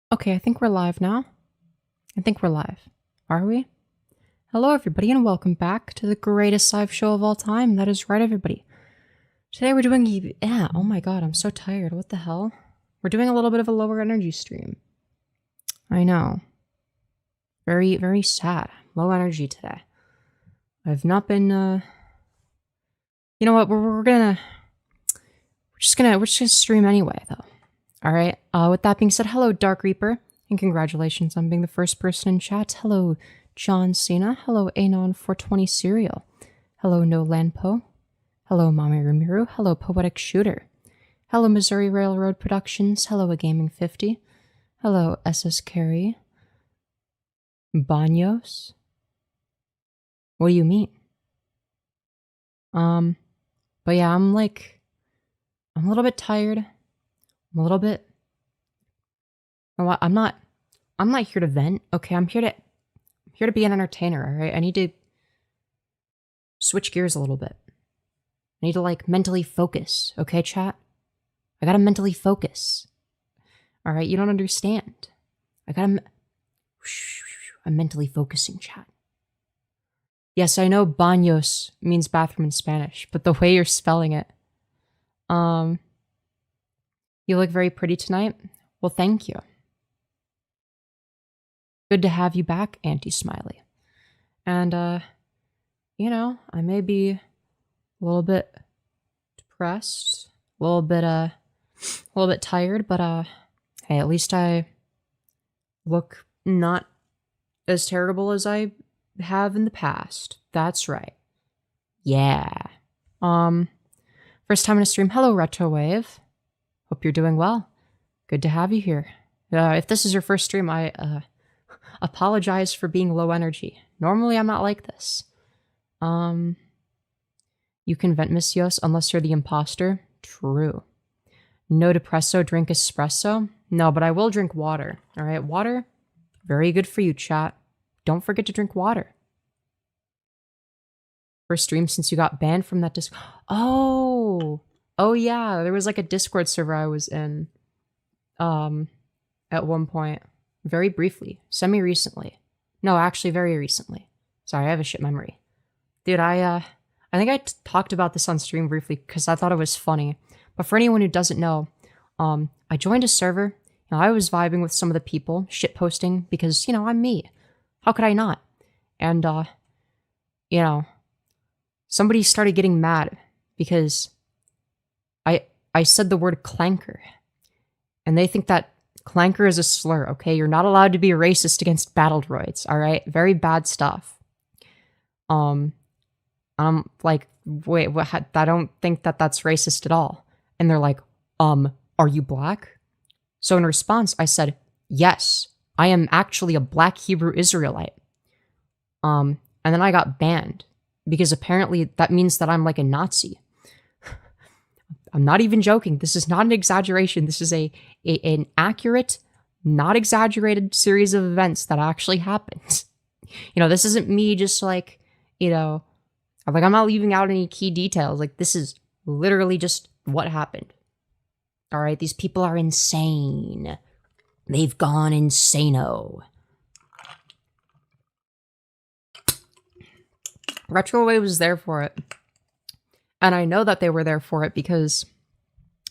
Okay, I think we're live now. I think we're live. Are we? Hello, everybody, and welcome back to the greatest live show of all time. That is right, everybody. Today we're doing... Yeah, oh my god, I'm so tired. What the hell? We're doing a little bit of a lower energy stream. I know. Very, very sad. Low energy today. I've not been, You know what? We're just gonna stream anyway, though. Alright, with that being said, hello, Dark Reaper, and congratulations on being the first person in chat. Hello, John Cena. Hello, Anon420 Cereal. Hello, No Landpo. Hello, Mami Ramiru. Hello, Poetic Shooter. Hello, Missouri Railroad Productions. Hello, A Gaming 50. Hello, SS Carey. Banyos. What do you mean? But yeah, I'm a little bit tired. I'm a little bit... You know what? I'm not here to vent, okay? I'm here to be an entertainer, alright? I need to switch gears a little bit. I need to, mentally focus, okay, chat? I gotta mentally focus. Alright, you don't understand. I'm mentally focusing, chat. Yes, I know baños means bathroom in Spanish, but the way you're spelling it... You look very pretty tonight. Well, thank you. Good to have you back, Auntie Smiley. And, you know, I may be a little bit depressed, a little bit tired, but, hey, at least I look not as terrible as I have in the past. That's right. Yeah. First time in a stream. Hello, Retrowave. Hope you're doing well. Good to have you here. If this is your first stream, I apologize for being low energy. Normally, I'm not like this. You can vent, Miss Yos, unless you're the imposter. True. No depresso, drink espresso. No, but I will drink water. All right, water, very good for you, chat. Don't forget to drink water. First stream since you got banned from that disc. Oh yeah, there was a Discord server I was in, at one point, very briefly, semi-recently. No, actually very recently. Sorry, I have a shit memory. Dude, I think I talked about this on stream briefly because I thought it was funny. But for anyone who doesn't know, I joined a server. You know, I was vibing with some of the people, shitposting, because, you know, I'm me. How could I not? And, you know, somebody started getting mad because I said the word clanker. And they think that clanker is a slur, okay? You're not allowed to be racist against battle droids, alright? Very bad stuff. I'm like, wait, what? I don't think that that's racist at all. And they're like, are you black? So in response, I said, yes, I am actually a black Hebrew Israelite. And then I got banned because apparently that means that I'm like a Nazi. I'm not even joking. This is not an exaggeration. This is an accurate, not exaggerated series of events that actually happened. You know, this isn't me just you know, I'm not leaving out any key details. This is literally just what happened. All right, these people are insane. They've gone insano. Retrowave was there for it. And I know that they were there for it because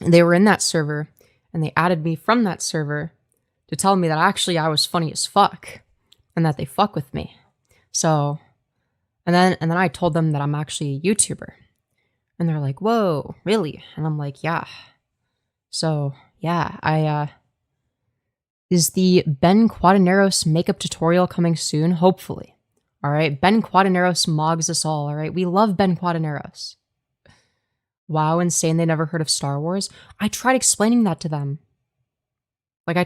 they were in that server and they added me from that server to tell me that actually I was funny as fuck and that they fuck with me. So, and then I told them that I'm actually a YouTuber. And they're like, whoa, really? And I'm like, yeah. So, yeah, is the Ben Quadaneros makeup tutorial coming soon? Hopefully. All right, Ben Quadaneros mogs us all, all right? We love Ben Quadaneros. Wow, insane, they never heard of Star Wars. I tried explaining that to them. I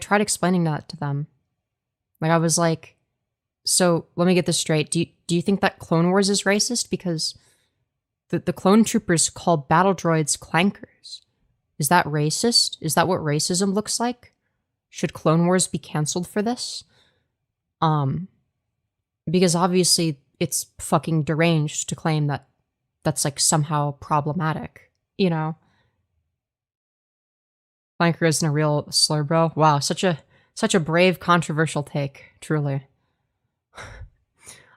was like, so let me get this straight. Do you think that Clone Wars is racist? Because the clone troopers call battle droids clankers. Is that racist? Is that what racism looks like? Should Clone Wars be canceled for this? Because obviously it's fucking deranged to claim that that's somehow problematic. You know, Clanker isn't a real slur, bro. Wow, such a Such a brave, controversial take, truly.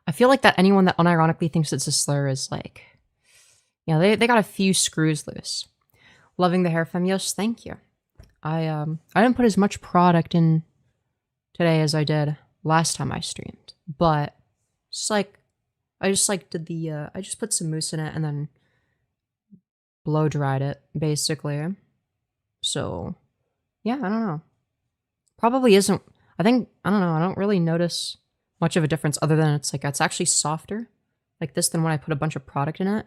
I feel like that anyone that unironically thinks it's a slur is like, you know, they got a few screws loose. Loving the hair, Femyoz, thank you. I didn't put as much product in today as I did last time I streamed, but just like, I just put some mousse in it and then blow dried it, basically. So, yeah, I don't know. Probably isn't, I don't know, I don't really notice much of a difference other than it's actually softer like this than when I put a bunch of product in it.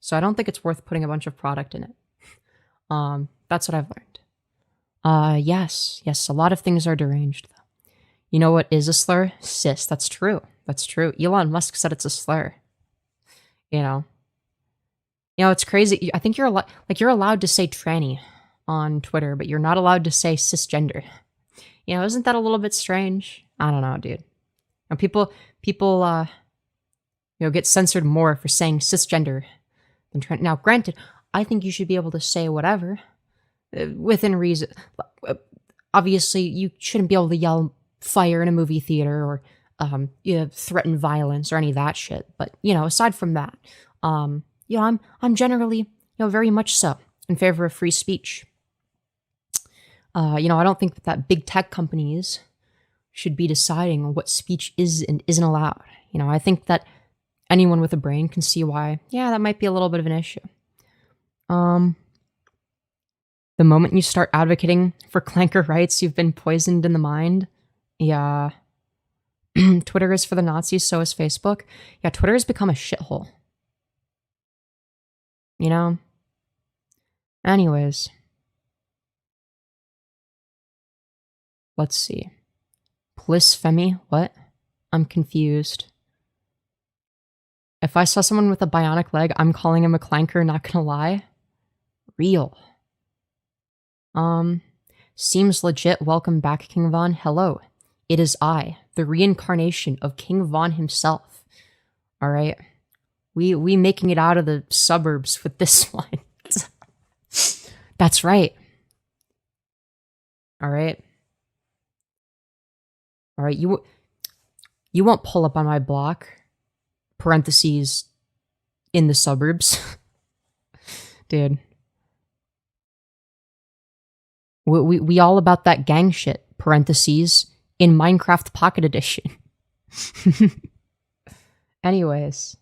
So I don't think it's worth putting a bunch of product in it. That's what I've learned. Yes, a lot of things are deranged though. You know what is a slur? Cis, that's true. That's true. Elon Musk said it's a slur. You know, it's crazy. I think you're allowed to say tranny on Twitter, but you're not allowed to say cisgender. You know, isn't that a little bit strange? I don't know, dude. And people, get censored more for saying cisgender than trans. Now, granted, I think you should be able to say whatever within reason. Obviously, you shouldn't be able to yell fire in a movie theater or threaten violence or any of that shit. But aside from that, I'm generally very much so in favor of free speech. I don't think that big tech companies should be deciding what speech is and isn't allowed. I think that anyone with a brain can see why, that might be a little bit of an issue. The moment you start advocating for clanker rights, you've been poisoned in the mind. Yeah. Twitter is for the Nazis, so is Facebook. Yeah, Twitter has become a shithole. Anyways. Let's see. Plisfemi? What? I'm confused. If I saw someone with a bionic leg, I'm calling him a clanker, not gonna lie. Real. Seems legit. Welcome back, King Von. Hello. It is I, the reincarnation of King Von himself. Alright. We making it out of the suburbs with this one. That's right. Alright. Alright, you won't pull up on my block. Parentheses, in the suburbs. Dude. We all about that gang shit. Parentheses, in Minecraft Pocket Edition. Anyways.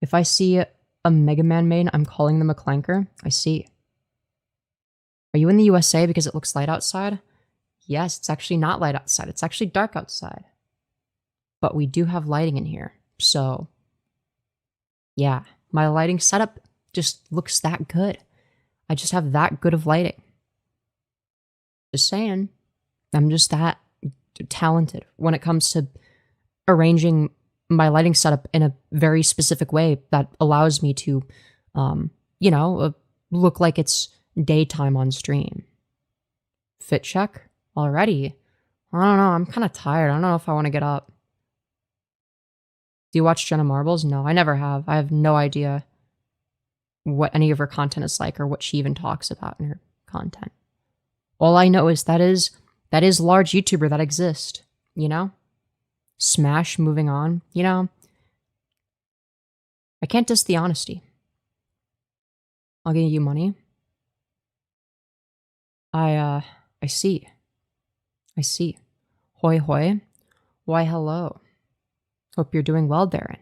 If I see a Mega Man main, I'm calling them a clanker. I see. Are you in the USA because it looks light outside? Yes, it's actually not light outside. It's actually dark outside. But we do have lighting in here. So, yeah. My lighting setup just looks that good. I just have that good of lighting. Just saying. I'm just that talented when it comes to arranging my lighting setup in a very specific way that allows me to, look like it's daytime on stream. Fit check already? I don't know. I'm kind of tired. I don't know if I want to get up. Do you watch Jenna Marbles? No, I never have. I have no idea what any of her content is like or what she even talks about in her content. All I know is that is large YouTuber that exist, Smash, moving on, I can't diss the honesty. I'll give you money. I see. Hoi hoi. Why hello. Hope you're doing well, Darren.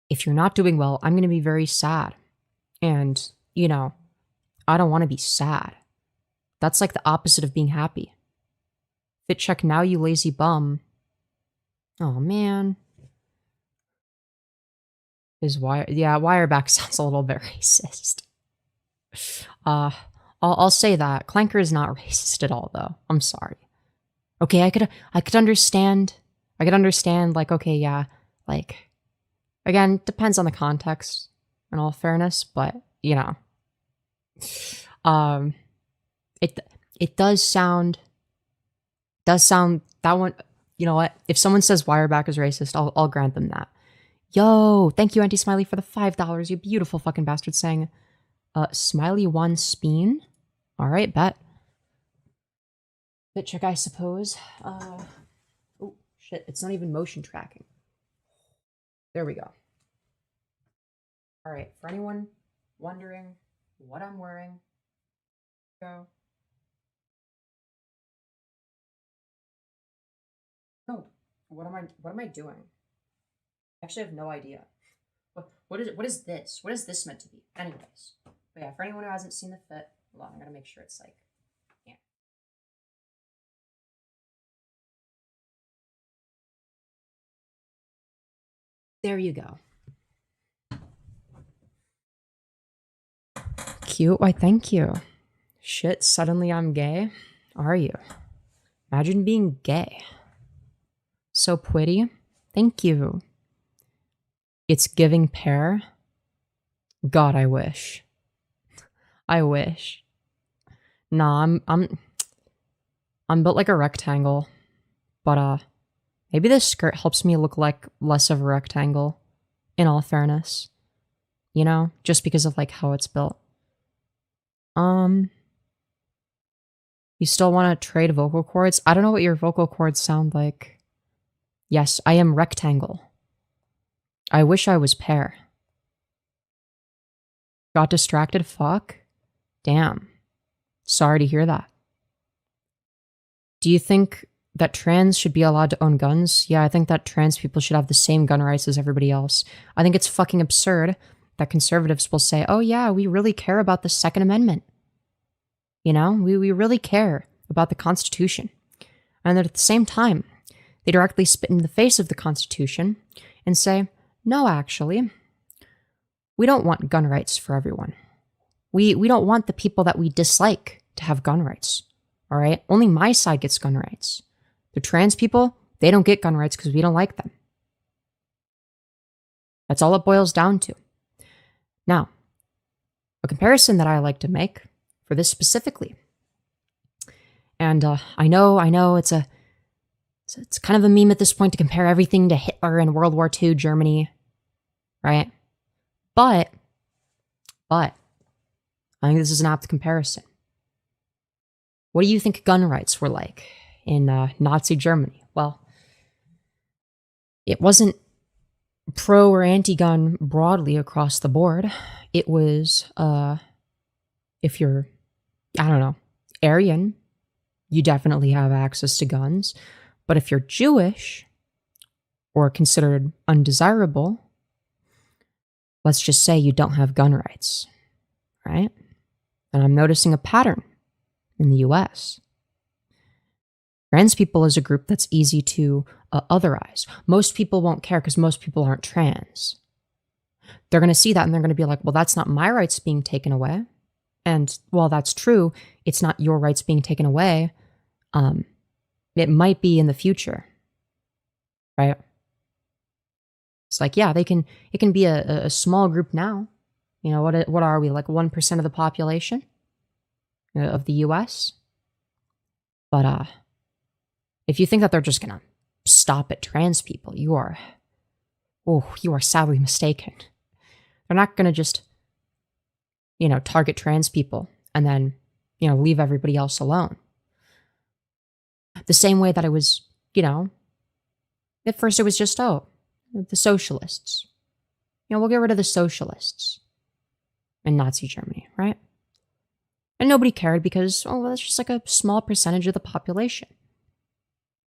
If you're not doing well, I'm going to be very sad. And, I don't want to be sad. That's like the opposite of being happy. Fit check now, you lazy bum. Oh, man. Wireback sounds a little bit racist. I'll say that. Clanker is not racist at all, though. I'm sorry. Okay, I could understand. Like, okay, yeah, like, again, depends on the context, in all fairness, but, it does sound, that one, you know what, if someone says Wireback is racist, I'll grant them that. Yo, thank you, Anti-Smiley, for the $5, you beautiful fucking bastard, saying, Smiley one speen? All right, bet. Bit check, I suppose. Oh, shit. It's not even motion tracking. There we go. All right. For anyone wondering what I'm wearing, go. No. What am I doing? I actually have no idea. What is this? What is this meant to be? Anyways. But yeah, for anyone who hasn't seen the fit, hold on, I gotta make sure it's like, yeah. There you go. Cute. Why, thank you. Shit, suddenly I'm gay? Are you? Imagine being gay. So pretty. Thank you. It's giving pear. God, I wish. I wish. Nah, I'm built like a rectangle. But maybe this skirt helps me look like less of a rectangle, in all fairness. You know, just because of like how it's built. You still want to trade vocal cords? I don't know what your vocal cords sound like. Yes, I am rectangle. I wish I was pear. Got distracted? Fuck. Damn. Sorry to hear that. Do you think that trans should be allowed to own guns? Yeah, I think that trans people should have the same gun rights as everybody else. I think it's fucking absurd that conservatives will say, oh yeah, we really care about the Second Amendment. You know, we really care about the Constitution. And then at the same time, they directly spit in the face of the Constitution and say, no, actually, we don't want gun rights for everyone. We don't want the people that we dislike to have gun rights. All right? Only my side gets gun rights. The trans people, they don't get gun rights because we don't like them. That's all it boils down to. Now, a comparison that I like to make for this specifically, and I know it's kind of a meme at this point to compare everything to Hitler and World War II Germany, right? But I think this is an apt comparison. What do you think gun rights were like in Nazi Germany? Well, it wasn't pro or anti-gun broadly across the board. It was, if you're, I don't know, Aryan, you definitely have access to guns. But if you're Jewish or considered undesirable, let's just say you don't have gun rights, right? And I'm noticing a pattern in the US. Trans people is a group that's easy to otherize. Most people won't care because most people aren't trans. They're going to see that and they're going to be like, well, that's not my rights being taken away. And while that's true, it's not your rights being taken away. It might be in the future, right? It's like, yeah, it can be a small group now. You know, what are we, like 1% of the population of the US? But if you think that they're just gonna stop at trans people, you are sadly mistaken. They're not gonna just, target trans people and then, leave everybody else alone. The same way that it was, at first it was just, the socialists. We'll get rid of the socialists in Nazi Germany, right? And nobody cared because, well, that's just like a small percentage of the population.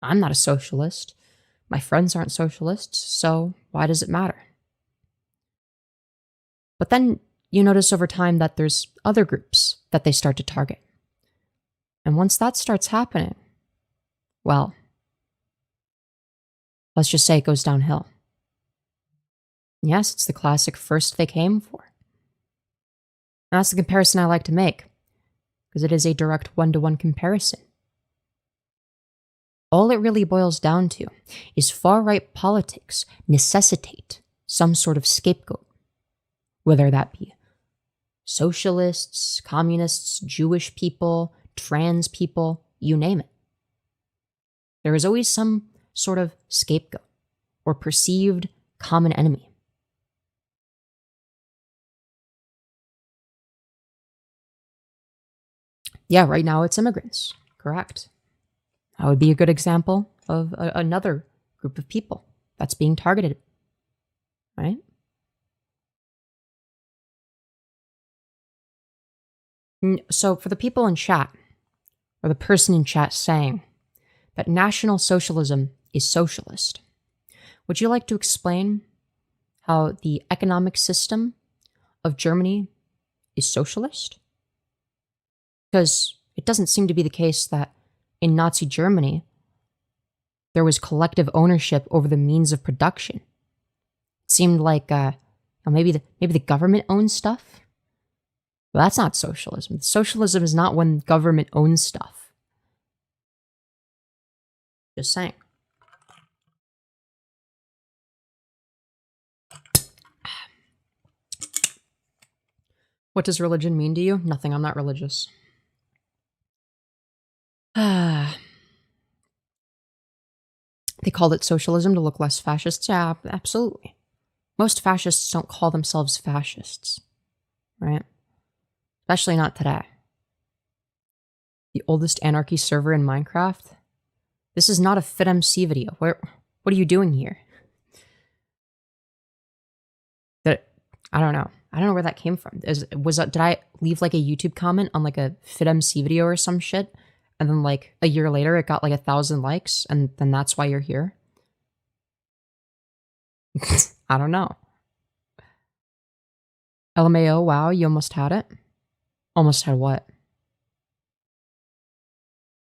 I'm not a socialist. My friends aren't socialists, so why does it matter? But then you notice over time that there's other groups that they start to target. And once that starts happening, well, let's just say it goes downhill. Yes, it's the classic first they came for. And that's the comparison I like to make, because it is a direct one-to-one comparison. All it really boils down to is far-right politics necessitate some sort of scapegoat, whether that be socialists, communists, Jewish people, trans people, you name it. There is always some sort of scapegoat or perceived common enemy. Yeah, right now it's immigrants. Correct. That would be a good example of another group of people that's being targeted, right? So for the people in chat, or the person in chat saying that National Socialism is socialist, would you like to explain how the economic system of Germany is socialist? Because it doesn't seem to be the case that in Nazi Germany, there was collective ownership over the means of production. It seemed like maybe the government owns stuff. Well, that's not socialism. Socialism is not when government owns stuff. Just saying. What does religion mean to you? Nothing. I'm not religious. They called it socialism to look less fascist. Yeah, absolutely. Most fascists don't call themselves fascists, right? Especially not today. The oldest anarchy server in Minecraft? This is not a FitMC video. What are you doing here? I don't know. I don't know where that came from. Did I leave like a YouTube comment on like a FitMC video or some shit? And then like a year later it got like 1,000 likes and then that's why you're here? I don't know. LMAO, wow, you almost had it? Almost had what?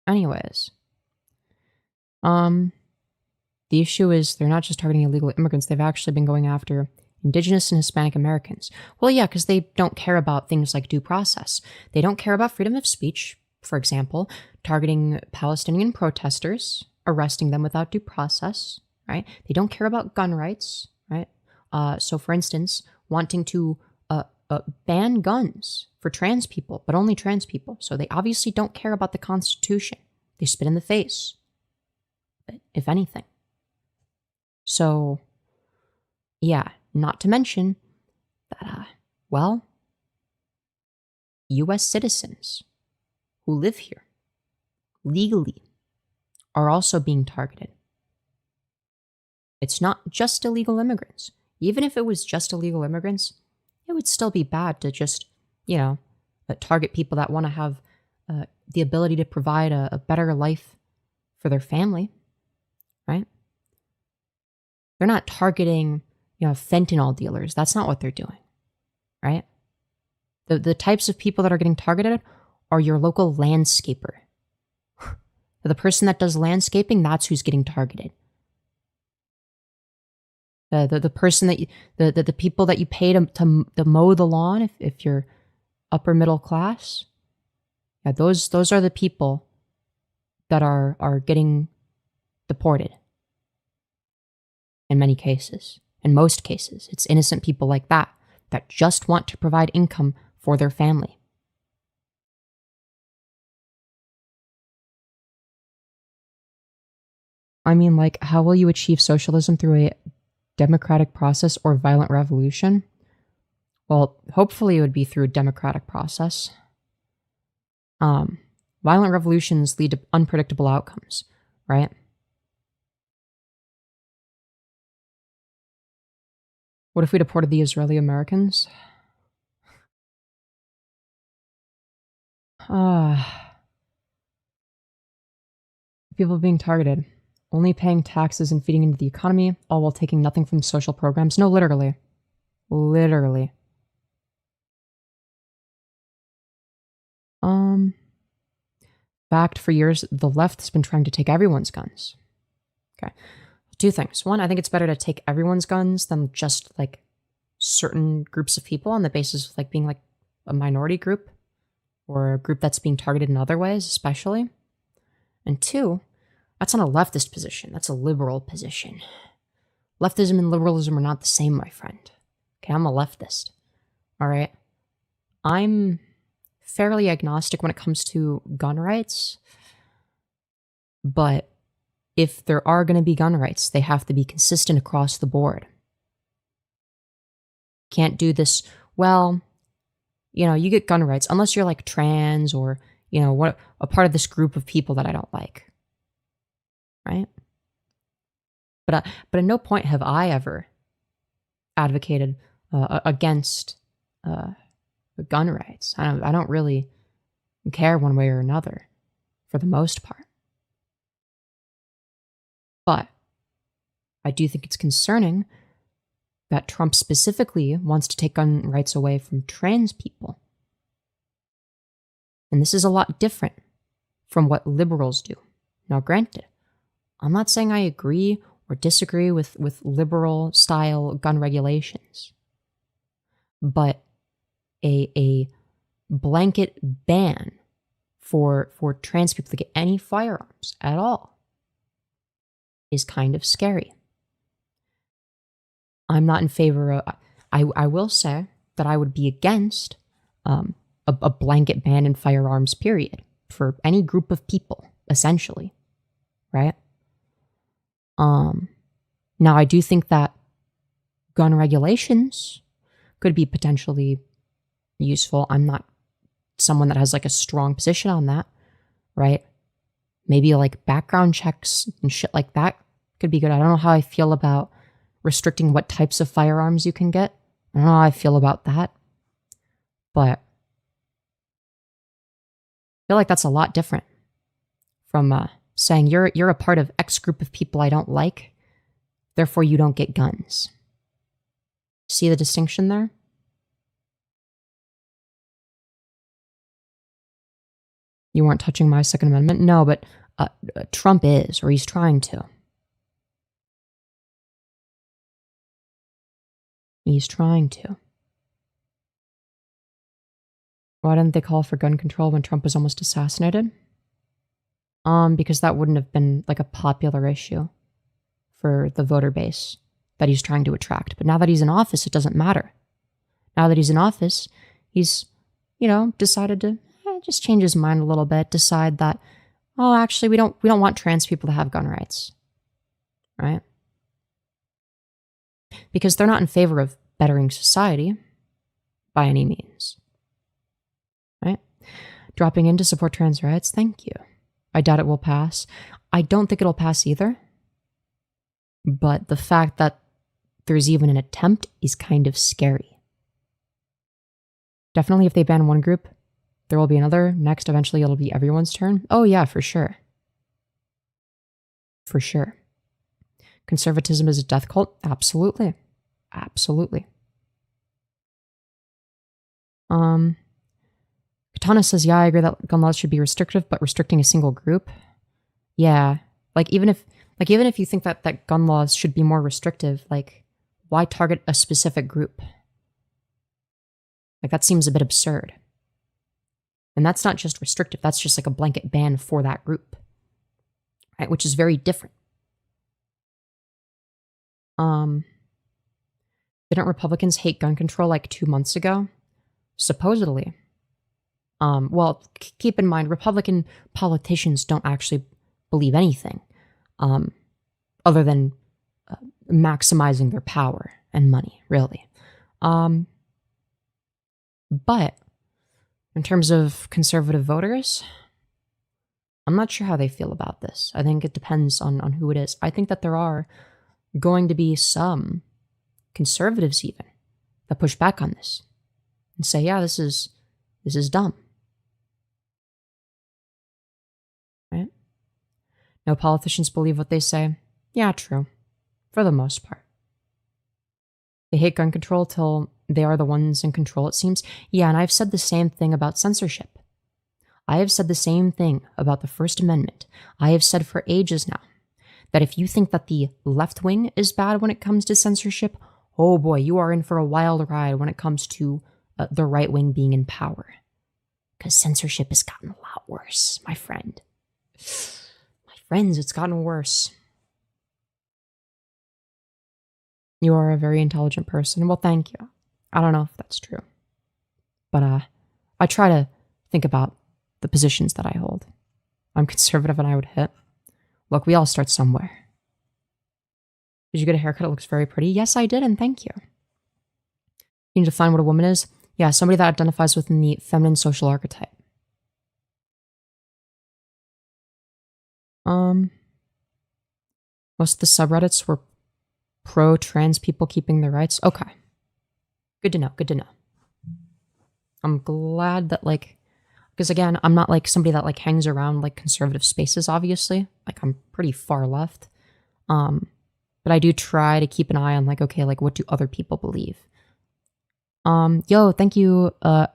Anyways. The issue is they're not just targeting illegal immigrants, they've actually been going after Indigenous and Hispanic Americans. Well, yeah, because they don't care about things like due process. They don't care about freedom of speech, for example, targeting Palestinian protesters, arresting them without due process, right? They don't care about gun rights, right? So, for instance, wanting to ban guns for trans people, but only trans people. So they obviously don't care about the Constitution. They spit in the face, if anything. So, yeah, not to mention that, well, U.S. citizens who live here legally are also being targeted. It's not just illegal immigrants. Even if it was just illegal immigrants, it would still be bad to just, target people that want to have the ability to provide a better life for their family, right? They're not targeting, fentanyl dealers. That's not what they're doing, right? The types of people that are getting targeted are your local landscaper. The person that does landscaping, that's who's getting targeted. The person that the people that you pay to mow the lawn, if you're upper middle class, yeah, those are the people that are getting deported. In many cases, in most cases, it's innocent people like that just want to provide income for their family. I mean, like, how will you achieve socialism through a democratic process or violent revolution? Well, hopefully it would be through a democratic process. Violent revolutions lead to unpredictable outcomes, right? What if we deported the Israeli Americans? People being targeted, only paying taxes and feeding into the economy, all while taking nothing from social programs. No, literally. Literally. Fact, for years, the left has been trying to take everyone's guns. Okay. Two things. One, I think it's better to take everyone's guns than just like certain groups of people on the basis of like being like a minority group or a group that's being targeted in other ways, especially. And two, that's not a leftist position. That's a liberal position. Leftism and liberalism are not the same, my friend. Okay, I'm a leftist. All right. I'm fairly agnostic when it comes to gun rights, but if there are going to be gun rights, they have to be consistent across the board. Can't do this, well, you get gun rights unless you're like trans or, what a part of this group of people that I don't like, right? But at no point have I ever advocated against gun rights. I don't really care one way or another, for the most part. But I do think it's concerning that Trump specifically wants to take gun rights away from trans people. And this is a lot different from what liberals do. Now, granted, I'm not saying I agree or disagree with liberal style gun regulations, but a blanket ban for trans people to get any firearms at all is kind of scary. I'm not in favor of, I will say that I would be against a blanket ban in firearms, period, for any group of people, essentially, right? Now, I do think that gun regulations could be potentially useful. I'm not someone that has like a strong position on that, right? Maybe like background checks and shit like that could be good. I don't know how I feel about restricting what types of firearms you can get. I don't know how I feel about that, but I feel like that's a lot different from saying you're a part of X group of people I don't like, therefore you don't get guns. See the distinction there? You weren't touching my Second Amendment? No, but Trump is, or he's trying to. He's trying to. Why didn't they call for gun control when Trump was almost assassinated? Because that wouldn't have been like a popular issue for the voter base that he's trying to attract. But now that he's in office, it doesn't matter. Now that he's in office, he's, decided to just change his mind a little bit, decide that, oh, actually, we don't want trans people to have gun rights, right? Because they're not in favor of bettering society by any means, right? Dropping in to support trans rights, thank you. I doubt it will pass. I don't think it'll pass either. But the fact that there's even an attempt is kind of scary. Definitely if they ban one group, there will be another. Next, eventually it'll be everyone's turn. Oh yeah, for sure. For sure. Conservatism is a death cult? Absolutely. Absolutely. Katana says, yeah, I agree that gun laws should be restrictive, but restricting a single group? Yeah. Even if you think that gun laws should be more restrictive, why target a specific group? That seems a bit absurd. And that's not just restrictive, that's just like a blanket ban for that group, right? Which is very different. Didn't Republicans hate gun control 2 months ago? Supposedly. Well, keep in mind, Republican politicians don't actually believe anything other than maximizing their power and money, really. But in terms of conservative voters, I'm not sure how they feel about this. I think it depends on who it is. I think that there are going to be some conservatives even that push back on this and say, yeah, this is dumb. Right? No politicians believe what they say. Yeah, true. For the most part. They hate gun control till they are the ones in control, it seems. Yeah, and I've said the same thing about censorship. I have said the same thing about the First Amendment. I have said for ages now that if you think that the left wing is bad when it comes to censorship, oh boy, you are in for a wild ride when it comes to the right wing being in power. Because censorship has gotten a lot worse, my friend. My friends, it's gotten worse. You are a very intelligent person. Well, thank you. I don't know if that's true. But I try to think about the positions that I hold. I'm conservative and I would hit. Look, we all start somewhere. Did you get a haircut? It looks very pretty. Yes, I did, and thank you. You need to define what a woman is? Yeah, somebody that identifies within the feminine social archetype. Most of the subreddits were pro-trans people keeping their rights. Okay. Good to know. Good to know. I'm glad that, like, because again, I'm not like somebody that like hangs around like conservative spaces, obviously. Like, I'm pretty far left. But I do try to keep an eye on like, okay, like what do other people believe? Yo, thank you,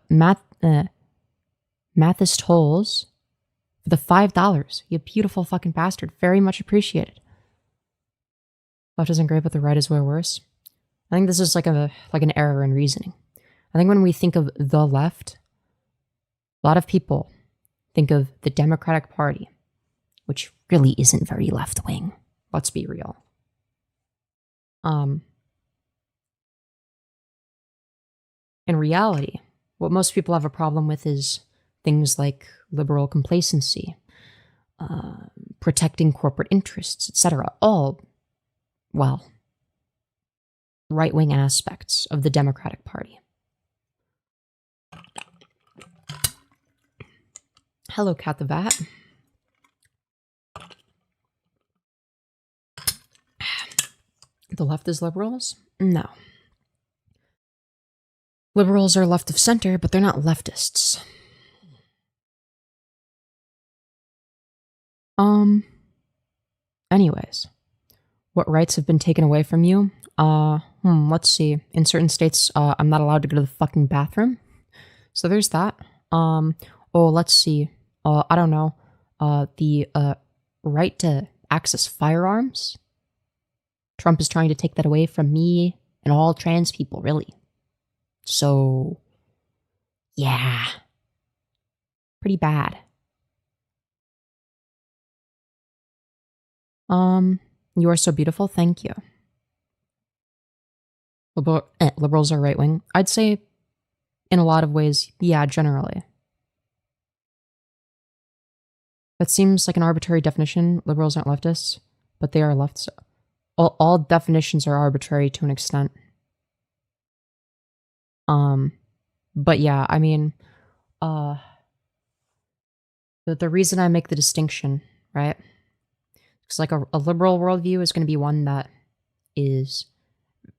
Mathis Tolls for the $5. You beautiful fucking bastard. Very much appreciated. Left isn't great, but the right is way worse. I think this is like an error in reasoning. I think when we think of the left, a lot of people think of the Democratic Party, which really isn't very left-wing. Let's be real. In reality, what most people have a problem with is things like liberal complacency, protecting corporate interests, etc. All, well, right-wing aspects of the Democratic Party. Hello, Cat the Vat. The left is liberals? No. Liberals are left of center, but they're not leftists. Anyways, what rights have been taken away from you? Let's see. In certain states, I'm not allowed to go to the fucking bathroom. So there's that. Let's see. I don't know. The right to access firearms. Trump is trying to take that away from me and all trans people, really. So, yeah. Pretty bad. You are so beautiful. Thank you. Liberals are right wing. I'd say, in a lot of ways, yeah, generally. That seems like an arbitrary definition. Liberals aren't leftists, but they are leftists. All definitions are arbitrary to an extent. But yeah, I mean, the reason I make the distinction, right? Because like a liberal worldview is going to be one that is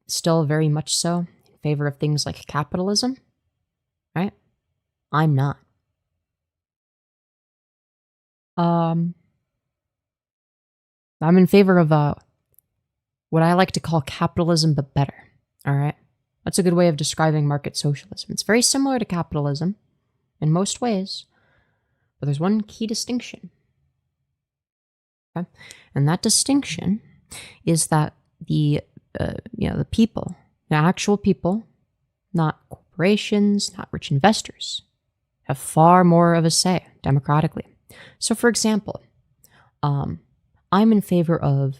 still very much so in favor of things like capitalism, right? I'm not. I'm in favor of what I like to call capitalism, but better. All right, that's a good way of describing market socialism. It's very similar to capitalism in most ways, but there's one key distinction. Okay, and that distinction is that the people, the actual people, not corporations, not rich investors, have far more of a say democratically. So, for example, I'm in favor of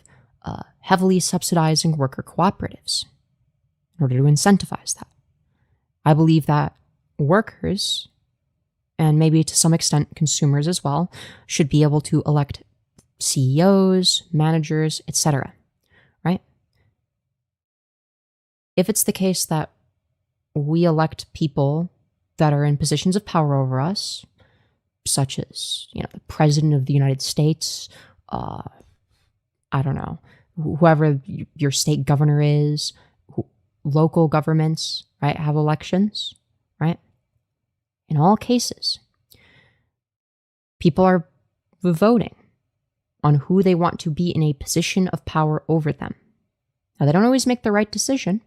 heavily subsidizing worker cooperatives in order to incentivize that. I believe that workers, and maybe to some extent consumers as well, should be able to elect CEOs, managers, etc. Right? If it's the case that we elect people that are in positions of power over us, such as, the President of the United States, I don't know, whoever your state governor is, local governments, right, have elections, right? In all cases, people are voting on who they want to be in a position of power over them. Now, they don't always make the right decision,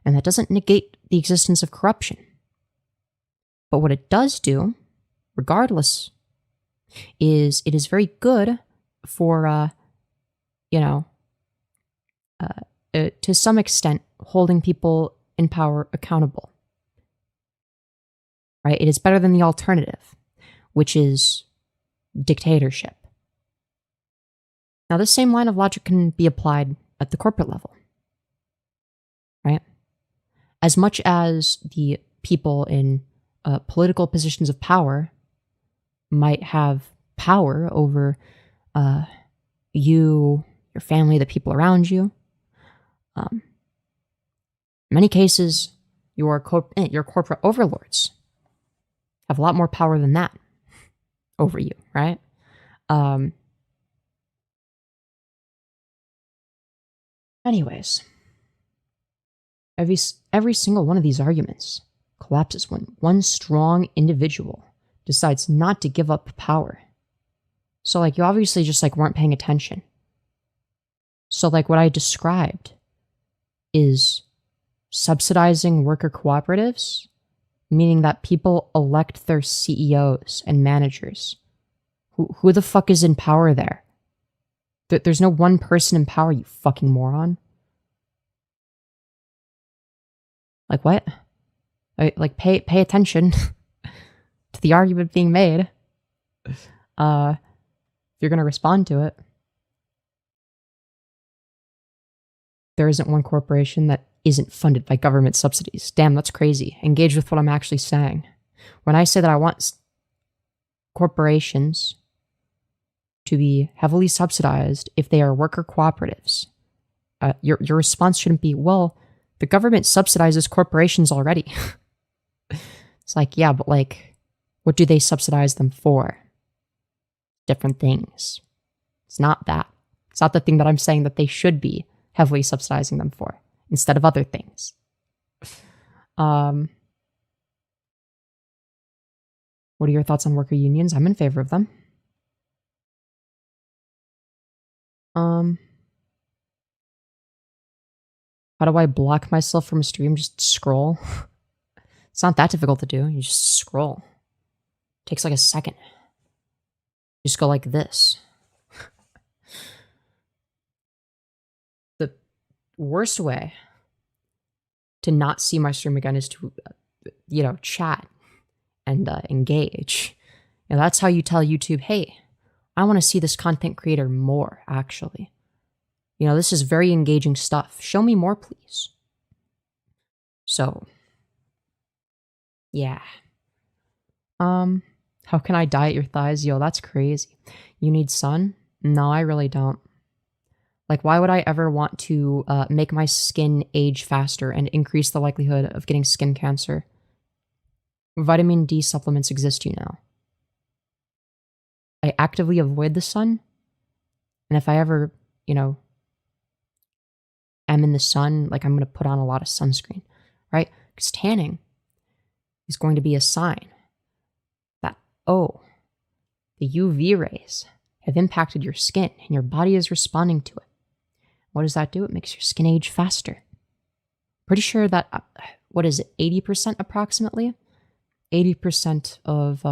and that doesn't negate the existence of corruption. But what it does do, regardless, is it is very good for, to some extent, holding people in power accountable. Right? It is better than the alternative, which is dictatorship. Now, this same line of logic can be applied at the corporate level. Right? As much as the people in political positions of power might have power over you, your family, the people around you, in many cases, your corporate overlords have a lot more power than that over you, right? Anyways, every single one of these arguments collapses when one strong individual decides not to give up power. So, like, you obviously just, like, weren't paying attention. So, like, what I described is subsidizing worker cooperatives, meaning that people elect their CEOs and managers. Who the fuck is in power there? There's no one person in power, you fucking moron. Like, what? Like, pay attention to the argument being made. If you're gonna respond to it. There isn't one corporation that isn't funded by government subsidies. Damn, that's crazy. Engage with what I'm actually saying. When I say that I want corporations to be heavily subsidized if they are worker cooperatives, your response shouldn't be, well, the government subsidizes corporations already. It's like, yeah, but like, what do they subsidize them for? Different things. It's not that. It's not the thing that I'm saying that they should be heavily subsidizing them for, instead of other things. What are your thoughts on worker unions? I'm in favor of them. How do I block myself from a stream? Just scroll. It's not that difficult to do. You just scroll. It takes like a second. You just go like this. The worst way to not see my stream again is to, chat and engage. And that's how you tell YouTube, hey, I want to see this content creator more, actually. This is very engaging stuff. Show me more, please. So, yeah. How can I diet your thighs? Yo, that's crazy. You need sun? No, I really don't. Like, why would I ever want to make my skin age faster and increase the likelihood of getting skin cancer? Vitamin D supplements exist, I actively avoid the sun. And if I ever, am in the sun, like, I'm going to put on a lot of sunscreen, right? Because tanning is going to be a sign that, oh, the UV rays have impacted your skin and your body is responding to it. What does that do? It makes your skin age faster. Pretty sure that, 80% approximately? 80% of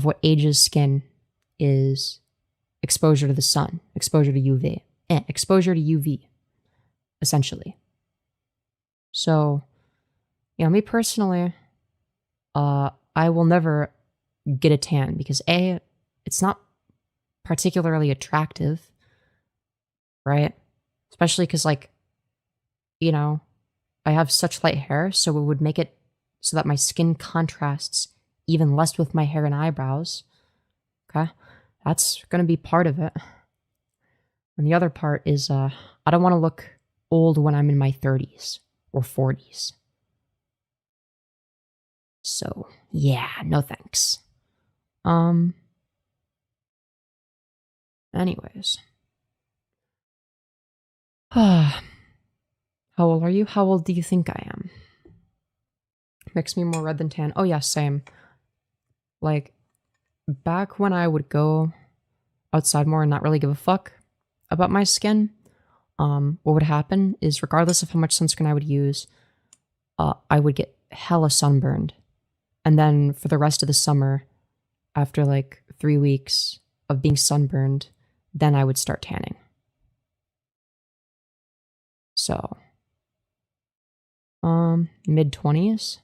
what ages skin is exposure to the sun, exposure to UV. Exposure to UV, essentially. So, me personally, I will never get a tan because A, it's not particularly attractive, right? Especially because, like, I have such light hair, so it would make it so that my skin contrasts even less with my hair and eyebrows. Okay? That's going to be part of it. And the other part is I don't want to look old when I'm in my 30s or 40s. So, yeah, no thanks. Anyways. How old are you? How old do you think I am? Makes me more red than tan. Oh yeah, same. Like, back when I would go outside more and not really give a fuck about my skin, what would happen is, regardless of how much sunscreen I would use, I would get hella sunburned. And then for the rest of the summer, after like 3 weeks of being sunburned, then I would start tanning. So, mid-20s?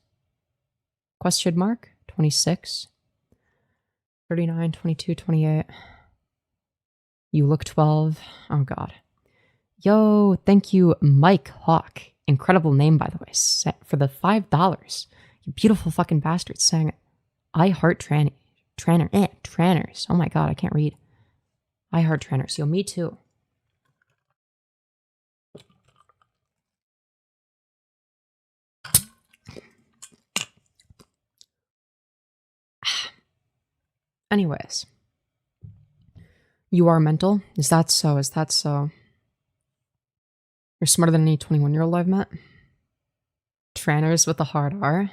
Question mark? 26? 39, 22, 28. You look 12. Oh, God. Yo, thank you, Mike Hawk. Incredible name, by the way, for the $5. You beautiful fucking bastard saying, I heart tranners. Oh my God, I can't read. I heart tranners. Yo, me too. Anyways. You are mental? Is that so? Is that so? You're smarter than any 21-year-old I've met. Tranners with a hard R.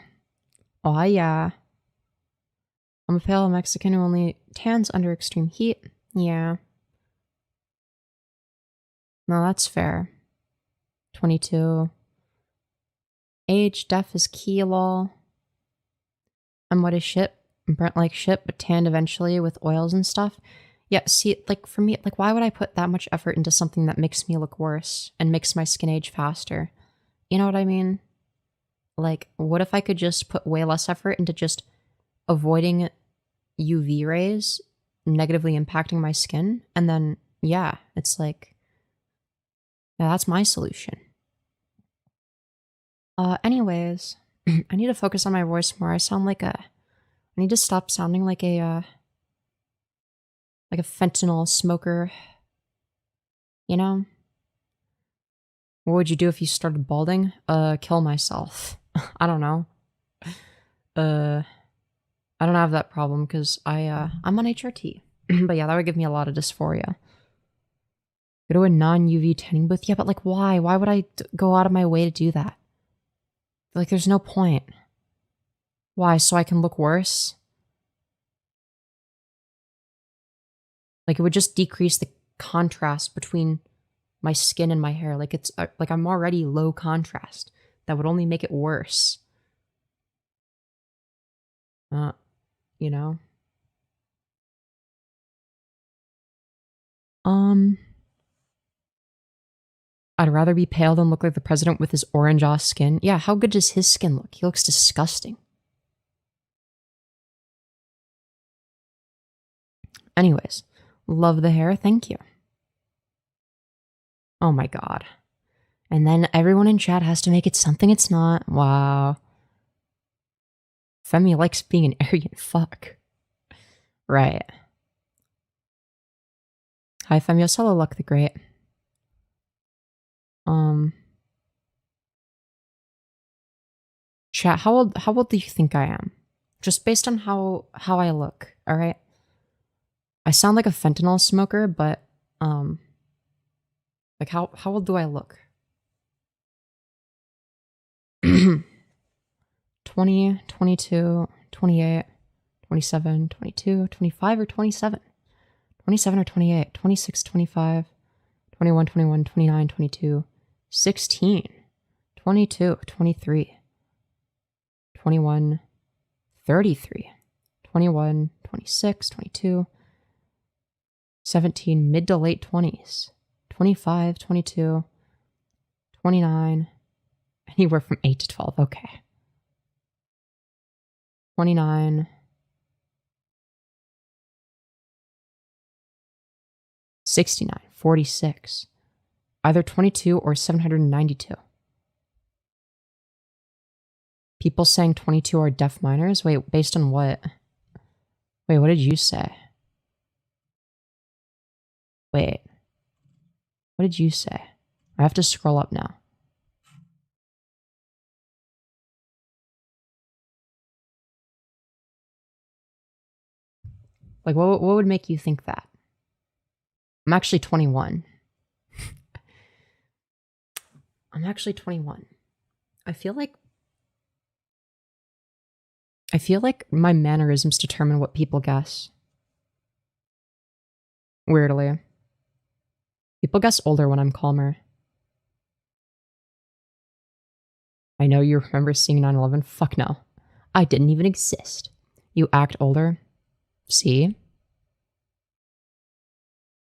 Oh yeah. I'm a pale Mexican who only tans under extreme heat. Yeah. No, that's fair. 22. Age, deaf is key, lol. I'm wet as shit. I'm burnt like shit, but tanned eventually with oils and stuff. Yeah, see, like, for me, like, why would I put that much effort into something that makes me look worse and makes my skin age faster? You know what I mean? Like, what if I could just put way less effort into just avoiding UV rays negatively impacting my skin? And then, yeah, it's like, yeah, that's my solution. Anyways, I need to focus on my voice more. I sound like I need to stop sounding like a fentanyl smoker. You know? What would you do if you started balding? Kill myself. I don't know. I don't have that problem because I'm on HRT. But yeah, that would give me a lot of dysphoria. Go to a non-UV tanning booth? Yeah, but like, why? Why would I go out of my way to do that? Like, there's no point. Why? So I can look worse? Like, it would just decrease the contrast between my skin and my hair. Like, it's like I'm already low contrast. That would only make it worse. You know? I'd rather be pale than look like the president with his orange-ass skin. Yeah, how good does his skin look? He looks disgusting. Anyways, love the hair. Thank you. Oh my god. And then everyone in chat has to make it something it's not. Wow. Femi likes being an arrogant fuck. Right. Hi, Femyoz. Hello, Luck the Great. Chat, how old do you think I am? Just based on how I look, alright? I sound like a fentanyl smoker, but, like, how old do I look? 20, 22, 28, 27, 22, 25, or 27? 27 or 28, 26, 25, 21, 21, 29, 22, 16, 22, 23, 21, 33, 21, 26, 22, 17, mid to late 20s, 25, 22, 29, anywhere from 8 to 12, okay. 29, 69, 46, either 22 or 792. People saying 22 are deaf minors? Wait, based on what? Wait, what did you say? Wait. What did you say? I have to scroll up now. Like, what would make you think that? I'm actually 21. I'm actually 21. I feel like my mannerisms determine what people guess. Weirdly. People guess older when I'm calmer. I know you remember seeing 9/11. Fuck no. I didn't even exist. You act older? See?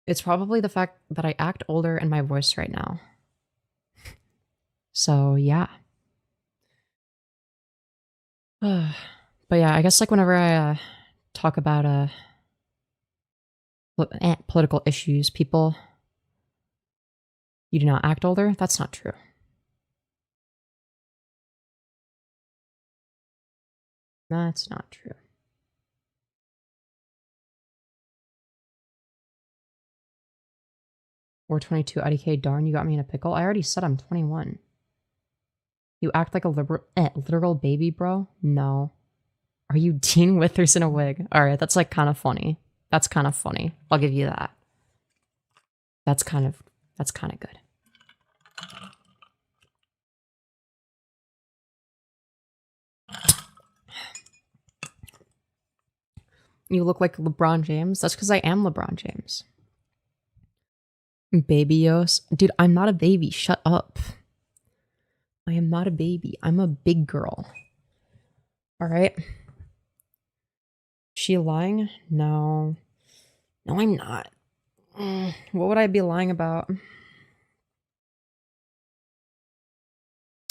It's probably the fact that I act older in my voice right now. So, yeah. But yeah, I guess like whenever I talk about political issues, people, you do not act older? That's not true. That's not true. Or 22, IDK, darn, you got me in a pickle. I already said I'm 21. You act like a literal baby, bro? No. Are you Dean Withers in a wig? Alright, that's like kind of funny. That's kind of funny. I'll give you that. That's kind of good. You look like LeBron James. That's because I am LeBron James. Babyos. Dude, I'm not a baby. Shut up. I am not a baby. I'm a big girl. All right. She lying? No. No, I'm not. What would I be lying about?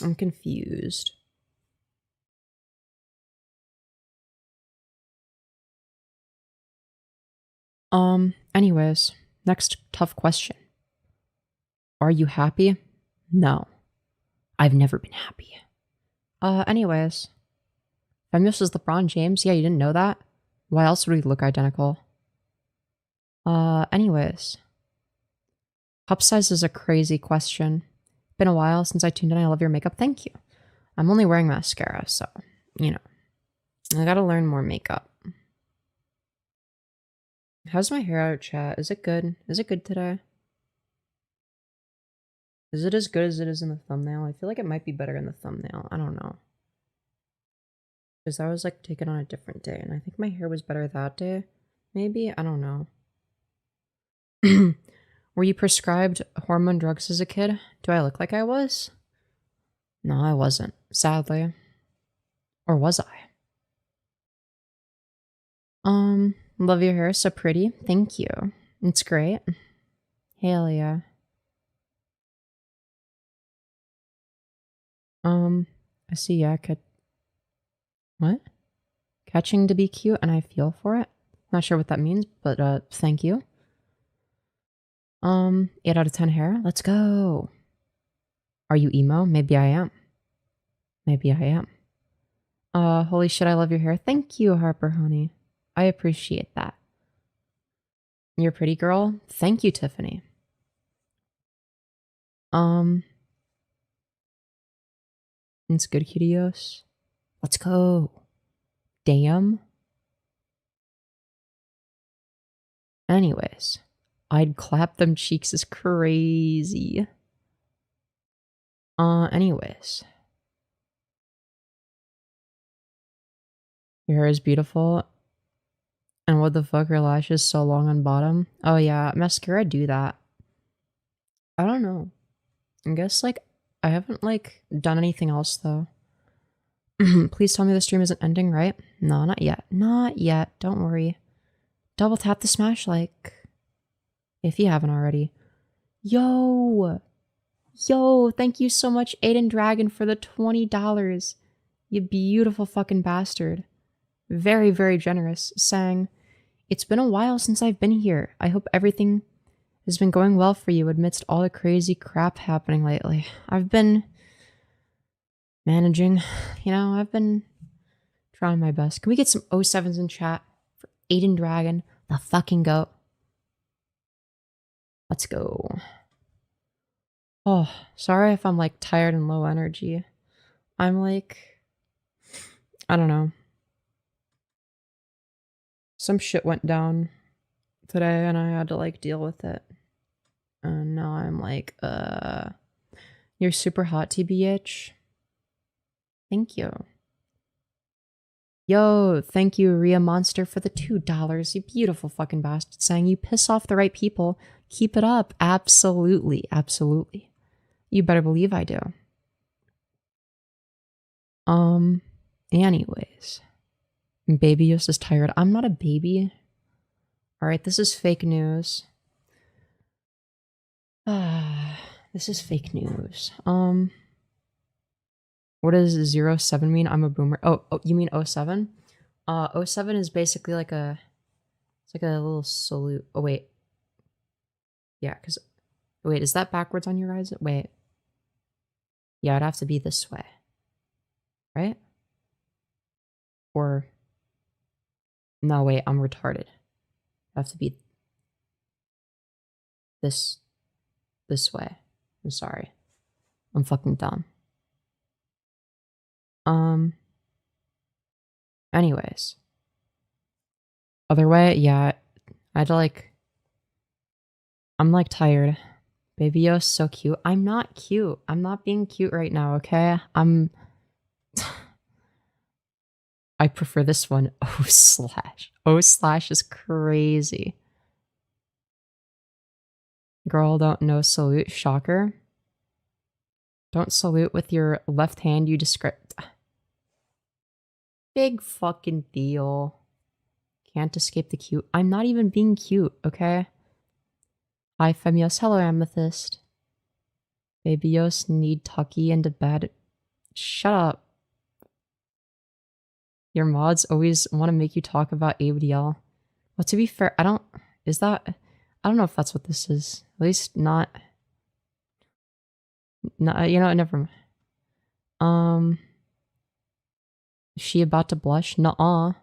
I'm confused. Anyways, next tough question. Are you happy? No. I've never been happy. Anyways. Femyoz is LeBron James? Yeah, you didn't know that? Why else would we look identical? Anyways. Cup size is a crazy question. Been a while since I tuned in. I love your makeup. Thank you. I'm only wearing mascara, so, you know. I gotta learn more makeup. How's my hair out, chat? Is it good? Is it good today? Is it as good as it is in the thumbnail? I feel like it might be better in the thumbnail. I don't know. Because I was like taken on a different day, and I think my hair was better that day. Maybe? I don't know. Were you prescribed hormone drugs as a kid? Do I look like I was? No, I wasn't. Sadly. Or was I? Love your hair. So pretty. Thank you. It's great. Hell yeah. I see, yeah, what? Catching to be cute, and I feel for it. Not sure what that means, but thank you. 8 out of 10 hair. Let's go. Are you emo? Maybe I am. Maybe I am. Holy shit, I love your hair. Thank you, Harper Honey. I appreciate that. You're a pretty girl. Thank you, Tiffany. It's good, Cutios. Let's go. Damn. Anyways, I'd clap them cheeks is crazy. Anyways. Your hair is beautiful. And what the fuck, your lashes so long on bottom? Oh yeah, mascara do that. I don't know. I guess, like, I haven't, like, done anything else, though. Please tell me the stream isn't ending, right? No, not yet. Not yet. Don't worry. Double tap the smash like. If you haven't already. Yo! Yo, thank you so much, Aiden Dragon, for the $20. You beautiful fucking bastard. Very, very generous. Saying, it's been a while since I've been here. I hope everything has been going well for you amidst all the crazy crap happening lately. I've been managing, you know, I've been trying my best. Can we get some 07s in chat for Aiden Dragon, the fucking goat? Let's go. Oh, sorry if I'm like tired and low energy. I'm like, I don't know. Some shit went down today and I had to like deal with it. And now I'm like, you're super hot, TBH. Thank you. Yo, thank you, Rhea Monster, for the $2. You beautiful fucking bastard. Saying you piss off the right people. Keep it up. Absolutely. Absolutely. You better believe I do. Anyways. Baby Yost is tired. I'm not a baby. Alright, this is fake news. This is fake news. What does 07 mean? I'm a boomer. Oh, you mean 07? 07 is basically like a, it's like a little salute. Oh, wait. Yeah, because, wait, is that backwards on your guys? Wait. Yeah, it'd have to be this way. Right? Or, no, wait, I'm retarded. It'd have to be this way. I'm sorry. I'm fucking dumb. Anyways. Other way, yeah. I had to like, I'm like tired. Baby Yo's so cute. I'm not cute. I'm not being cute right now, okay? I prefer this one. O slash. O slash is crazy. Girl, don't know salute. Shocker. Don't salute with your left hand, you descript. Big fucking deal. Can't escape the cute. I'm not even being cute, okay? Hi, Femyoz. Hello, Amethyst. Babyos need Tucky into bed. Shut up. Your mods always want to make you talk about ABDL. Well, to be fair, I don't know if that's what this is. At least not, you know, never mind. Is she about to blush? Nuh-uh.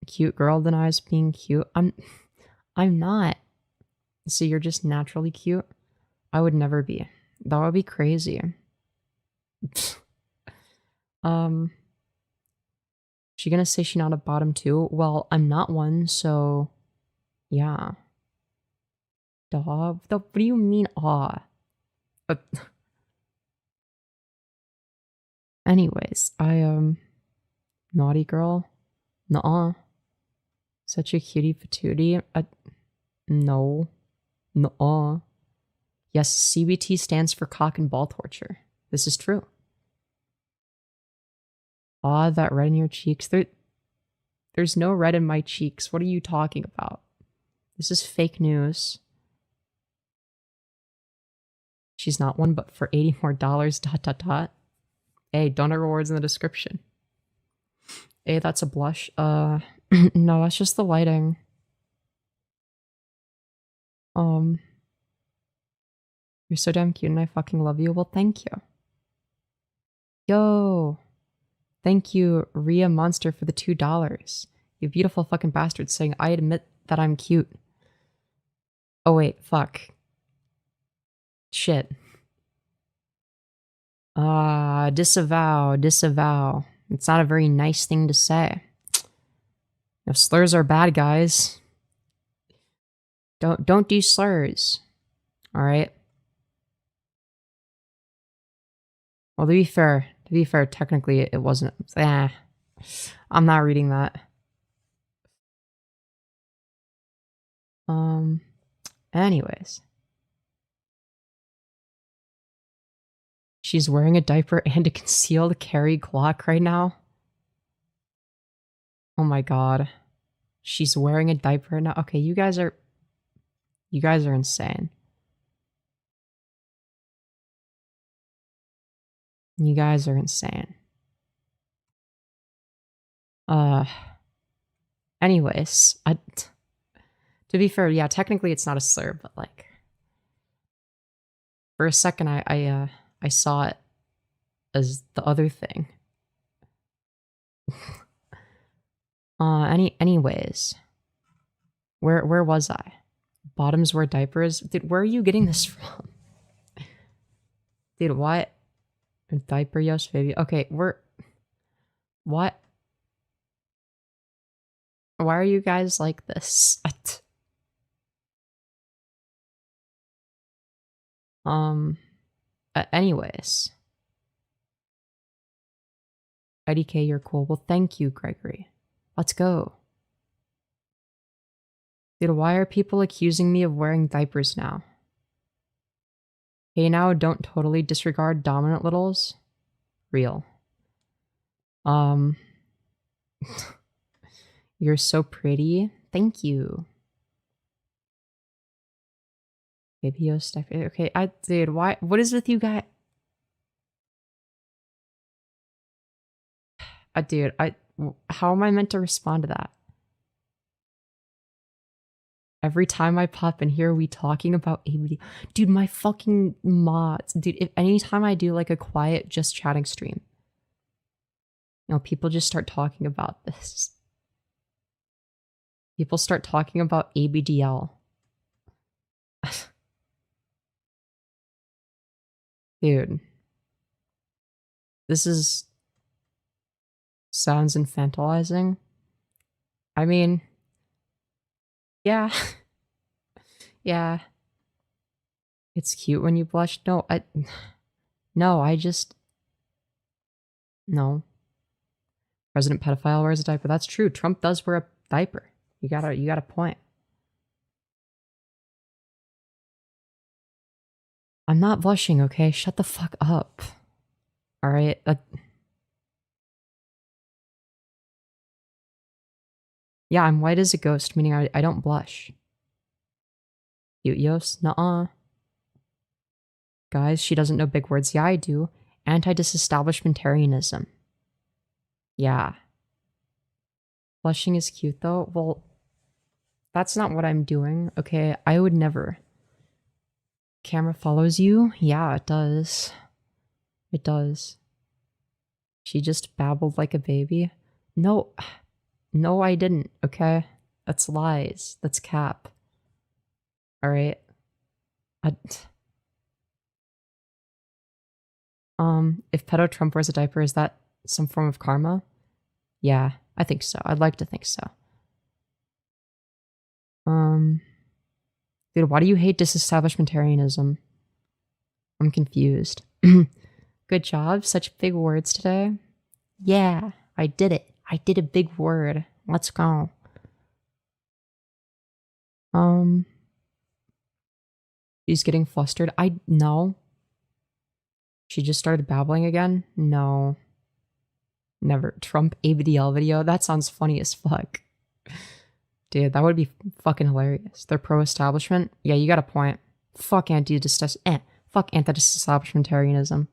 Cute girl denies being cute. I'm not. So you're just naturally cute? I would never be. That would be crazy. She gonna say she not a bottom too? Well, I'm not one, so yeah. Dog? What do you mean, aw? Anyways, naughty girl? Nuh-uh. Such a cutie patootie? No. Nuh-uh. Yes, CBT stands for cock and ball torture. This is true. Aw, that red in your cheeks. There's no red in my cheeks. What are you talking about? This is fake news. She's not one, but for $80 more. Hey, donor rewards in the description. Hey, that's a blush. No, that's just the lighting. You're so damn cute and I fucking love you. Well, thank you. Yo. Thank you, Rhea Monster, for the $2. You beautiful fucking bastard, saying I admit that I'm cute. Oh wait, fuck. Shit. Disavow. It's not a very nice thing to say. No, slurs are bad, guys. Don't do slurs. Alright? Well, to be fair, technically it wasn't. I'm not reading that. Anyways. She's wearing a diaper and a concealed carry Glock right now. Oh my god. She's wearing a diaper now. Okay, you guys are insane. You guys are insane. Anyways, to be fair, yeah, technically it's not a slur, but like for a second I saw it as the other thing. Anyways. Where was I? Bottoms wear diapers? Dude, where are you getting this from? Dude, what? Diaper, yes, baby. Okay, what? Why are you guys like this? Anyways. IDK, you're cool. Well, thank you, Gregory. Let's go. Dude, why are people accusing me of wearing diapers now? Hey, now don't totally disregard dominant littles. Real. You're so pretty. Thank you. Maybe stuff. Okay, dude, why? What is with you guys? Dude, how am I meant to respond to that? Every time I pop in here, we talking about ABD. Dude, my fucking mods. Dude, if anytime I do like a quiet just chatting stream, you know, people just start talking about this. People start talking about ABDL. Dude. This sounds infantilizing. I mean, yeah. Yeah. It's cute when you blush. No, I just... No. President pedophile wears a diaper. That's true. Trump does wear a diaper. You got a point. I'm not blushing, okay? Shut the fuck up. All right. Yeah, I'm white as a ghost, meaning I don't blush. Femyoz? Nuh-uh. Guys, she doesn't know big words. Yeah, I do. Anti-disestablishmentarianism. Yeah. Blushing is cute, though. Well, that's not what I'm doing, okay? I would never. Camera follows you? Yeah, it does. It does. She just babbled like a baby. No. No, I didn't, okay? That's lies. That's cap. Alright. If pedo Trump wears a diaper, is that some form of karma? Yeah, I think so. I'd like to think so. Dude, why do you hate disestablishmentarianism? I'm confused. Good job. Such big words today. Yeah, I did it. I did a big word. Let's go. She's getting flustered. No. She just started babbling again? No. Never. Trump ABDL video? That sounds funny as fuck. Dude, that would be fucking hilarious. They're pro-establishment? Yeah, you got a point. Fuck anti-disestablishmentarianism.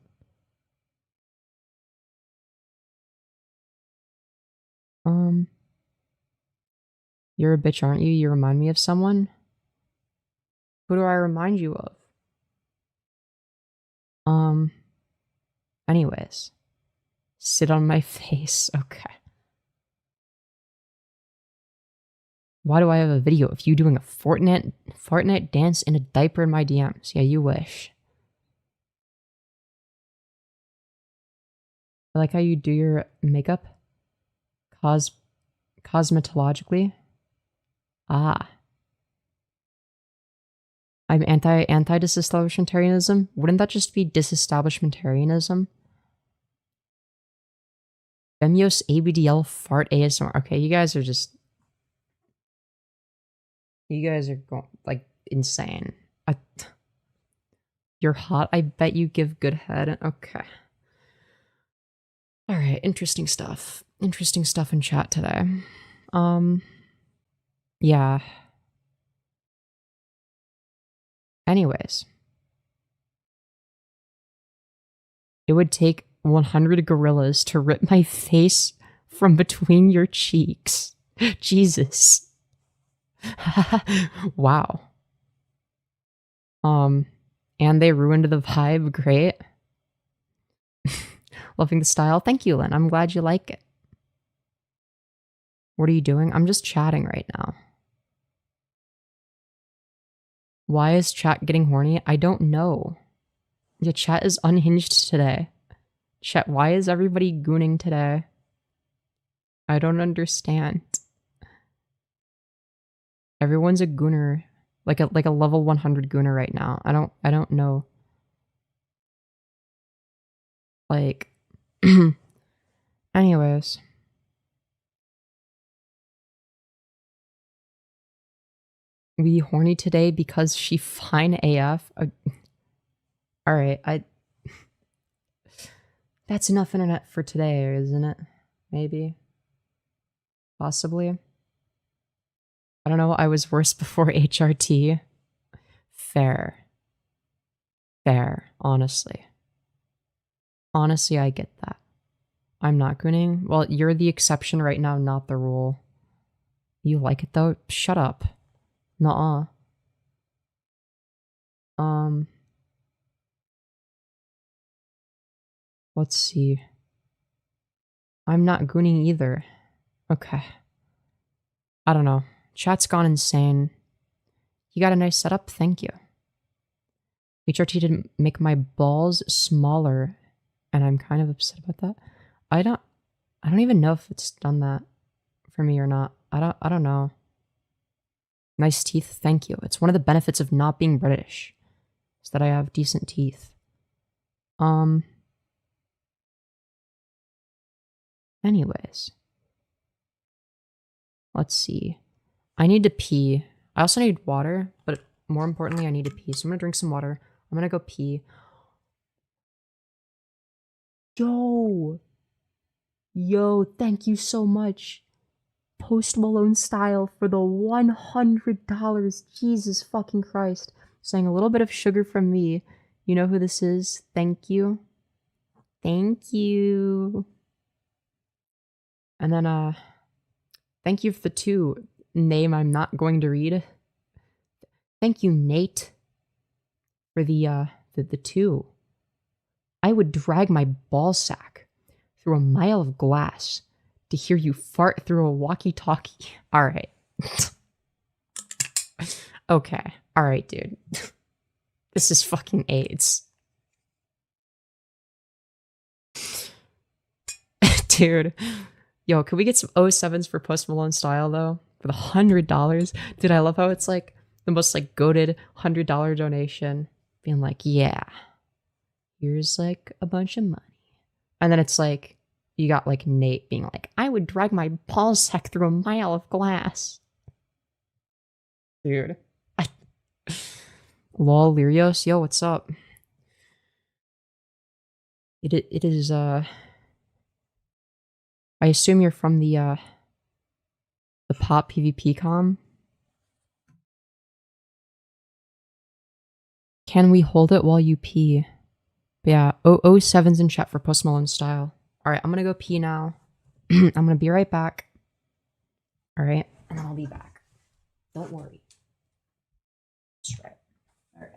You're a bitch, aren't you? You remind me of someone? Who do I remind you of? Anyways. Sit on my face. Okay. Why do I have a video of you doing a Fortnite dance in a diaper in my DMs? Yeah, you wish. I like how you do your makeup. Cosmetologically. Ah. I'm anti-disestablishmentarianism. Wouldn't that just be disestablishmentarianism? Femyoz ABDL fart ASMR. Okay, you guys are just... You guys are going, like, insane. You're hot. I bet you give good head. Okay. Alright, interesting stuff. Interesting stuff in chat today. Yeah. Anyways. It would take 100 gorillas to rip my face from between your cheeks. Jesus. Wow. And they ruined the vibe. Great. Loving the style. Thank you, Lynn. I'm glad you like it. What are you doing? I'm just chatting right now. Why is chat getting horny? I don't know. Yeah, chat is unhinged today. Chat, why is everybody gooning today? I don't understand. Everyone's a gooner. Like a level 100 gooner right now. I don't know. Like anyways. We horny today because she fine AF. Alright, that's enough internet for today, isn't it? Maybe. Possibly. I don't know, I was worse before HRT. Fair. Fair, honestly. Honestly, I get that. I'm not gooning. Well, you're the exception right now, not the rule. You like it though? Shut up. Nuh-uh. Let's see. I'm not gooning either. Okay. I don't know. Chat's gone insane. You got a nice setup? Thank you. HRT didn't make my balls smaller, and I'm kind of upset about that. I don't even know if it's done that for me or not. I don't know. Nice teeth, thank you. It's one of the benefits of not being British, is that I have decent teeth. Anyways. Let's see. I need to pee. I also need water, but more importantly, I need to pee. So I'm gonna drink some water. I'm gonna go pee. Yo, thank you so much. Post Malone style for the $100. Jesus fucking Christ. Saying a little bit of sugar from me. You know who this is? Thank you. Thank you. And then, thank you for the 2 name I'm not going to read. Thank you, Nate, for the 2. I would drag my ballsack through a mile of glass to hear you fart through a walkie-talkie. All right. Okay. All right, dude. This is fucking AIDS. Dude. Yo, can we get some 07s for Post Malone style, though? For the $100? Dude, I love how it's like the most like goated $100 donation. Being like, yeah, here's like a bunch of money. And then it's like, you got like Nate being like, I would drag my ballsack through a mile of glass. Dude. Lol, Lyrios, yo, what's up? It is, I assume you're from the pop PvP com? Can we hold it while you pee? But yeah, 07's in chat for Post Malone style. Alright, I'm gonna go pee now. I'm gonna be right back. Alright, and then I'll be back. Don't worry. That's right. Alright.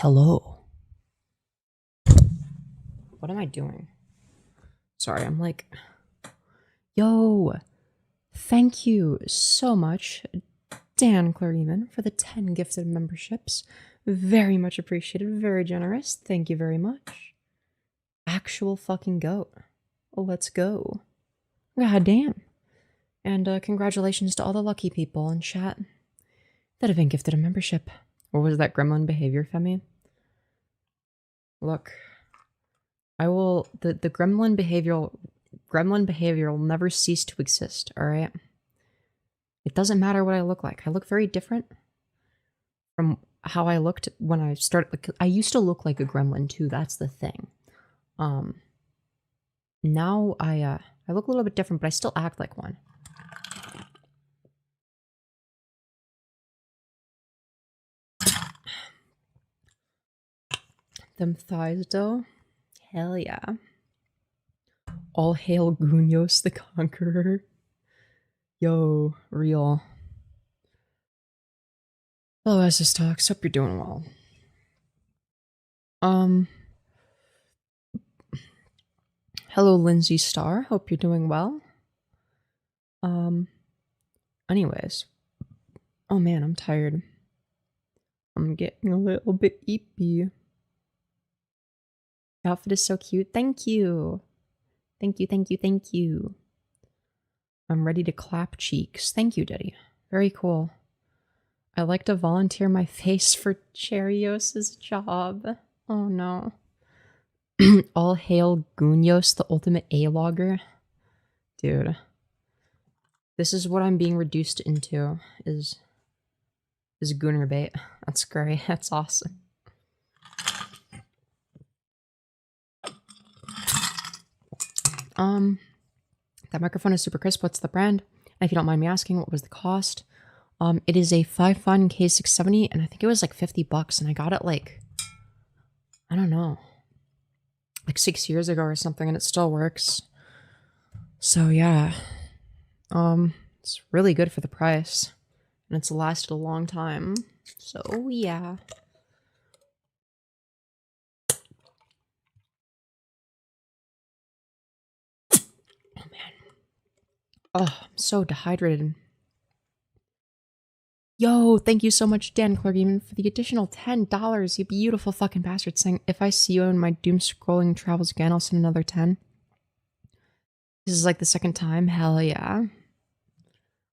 Hello. What am I doing? Sorry, I'm like, yo, thank you so much, Dan Clareman, for the 10 gifted memberships. Very much appreciated, very generous. Thank you very much. Actual fucking goat. Let's go. God damn. And congratulations to all the lucky people in chat that have been gifted a membership. Or was that gremlin behavior, Femi? Look, I will, the gremlin gremlin behavior will never cease to exist, alright? It doesn't matter what I look like. I look very different from how I looked when I started. Like, I used to look like a gremlin too, that's the thing. Now I look a little bit different, but I still act like one. Them thighs, though. Hell yeah. All hail Gunios the Conqueror. Yo, real. Hello, SS Talks. Hope you're doing well. Hello, Lindsay Starr. Hope you're doing well. Anyways. Oh man, I'm tired. I'm getting a little bit eepy. Your outfit is so cute. Thank you. Thank you, thank you, thank you. I'm ready to clap cheeks. Thank you, Diddy. Very cool. I like to volunteer my face for Cherios' job. Oh no. All hail Gunios, the ultimate A-logger. Dude. This is what I'm being reduced into, is gooner bait. That's great. That's awesome. That microphone is super crisp. What's the brand? And if you don't mind me asking, what was the cost? It is a 5-fun K670, and I think it was like $50, and I got it like, I don't know, like 6 years ago or something, and it still works. So yeah, it's really good for the price, and it's lasted a long time. So yeah. Oh man. Oh, I'm so dehydrated. Yo, thank you so much, Dan Clergyman, for the additional $10, you beautiful fucking bastard, saying, if I see you in my doom scrolling travels again, I'll send another 10. This is like the second time. Hell yeah.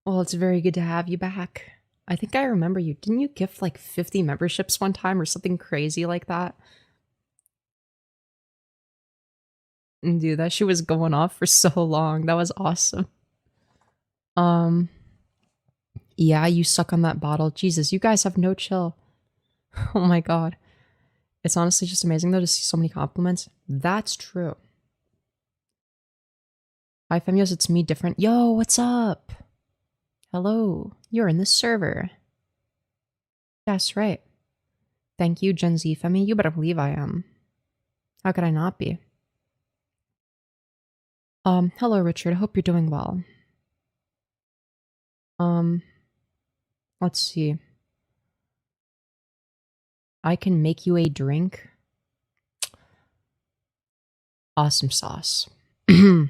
Well, it's very good to have you back. I think I remember you. Didn't you gift like 50 memberships one time or something crazy like that? Dude, that shit was going off for so long. That was awesome. Yeah, you suck on that bottle. Jesus, you guys have no chill. Oh my god. It's honestly just amazing though to see so many compliments. That's true. Hi Femyoz, it's me, different. Yo, what's up? Hello, you're in this server. That's right. Thank you, Gen Z Femi. You better believe I am. How could I not be? Hello Richard, I hope you're doing well. Let's see. I can make you a drink. Awesome sauce. Am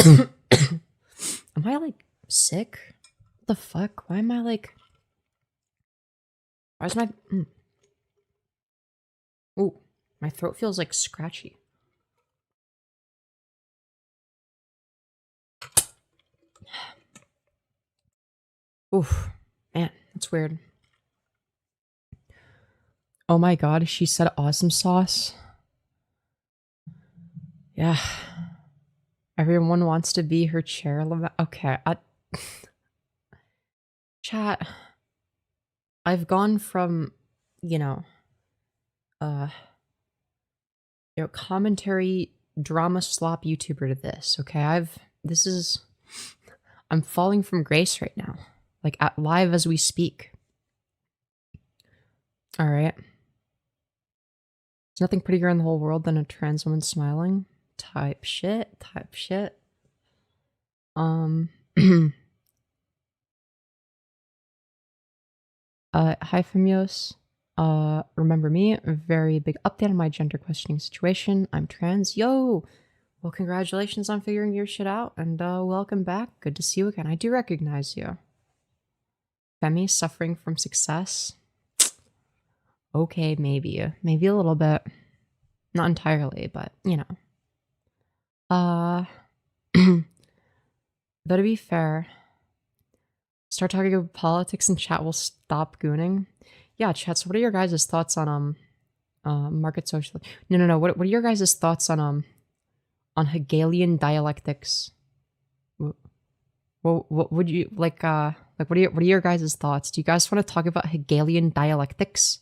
I like sick? What the fuck? Why am I like... Why is my... Ooh, my throat feels like scratchy. Oof, man, that's weird. Oh my god, she said awesome sauce. Yeah. Everyone wants to be her chair. Okay, chat. I've gone from, you know, commentary drama slop YouTuber to this, okay? I'm falling from grace right now. Like, live as we speak. Alright. There's nothing prettier in the whole world than a trans woman smiling. Type shit. Hi Femyoz. Remember me? A very big update on my gender questioning situation. I'm trans. Yo! Well, congratulations on figuring your shit out, and welcome back. Good to see you again. I do recognize you. Femi suffering from success? Okay, maybe. Maybe a little bit. Not entirely, but, you know. Though to be fair, start talking about politics and chat will stop gooning. Yeah, chat, so what are your guys' thoughts on, market social... No. What are your guys' thoughts on, on Hegelian dialectics. Well, what would you like? What are your guys' thoughts? Do you guys want to talk about Hegelian dialectics?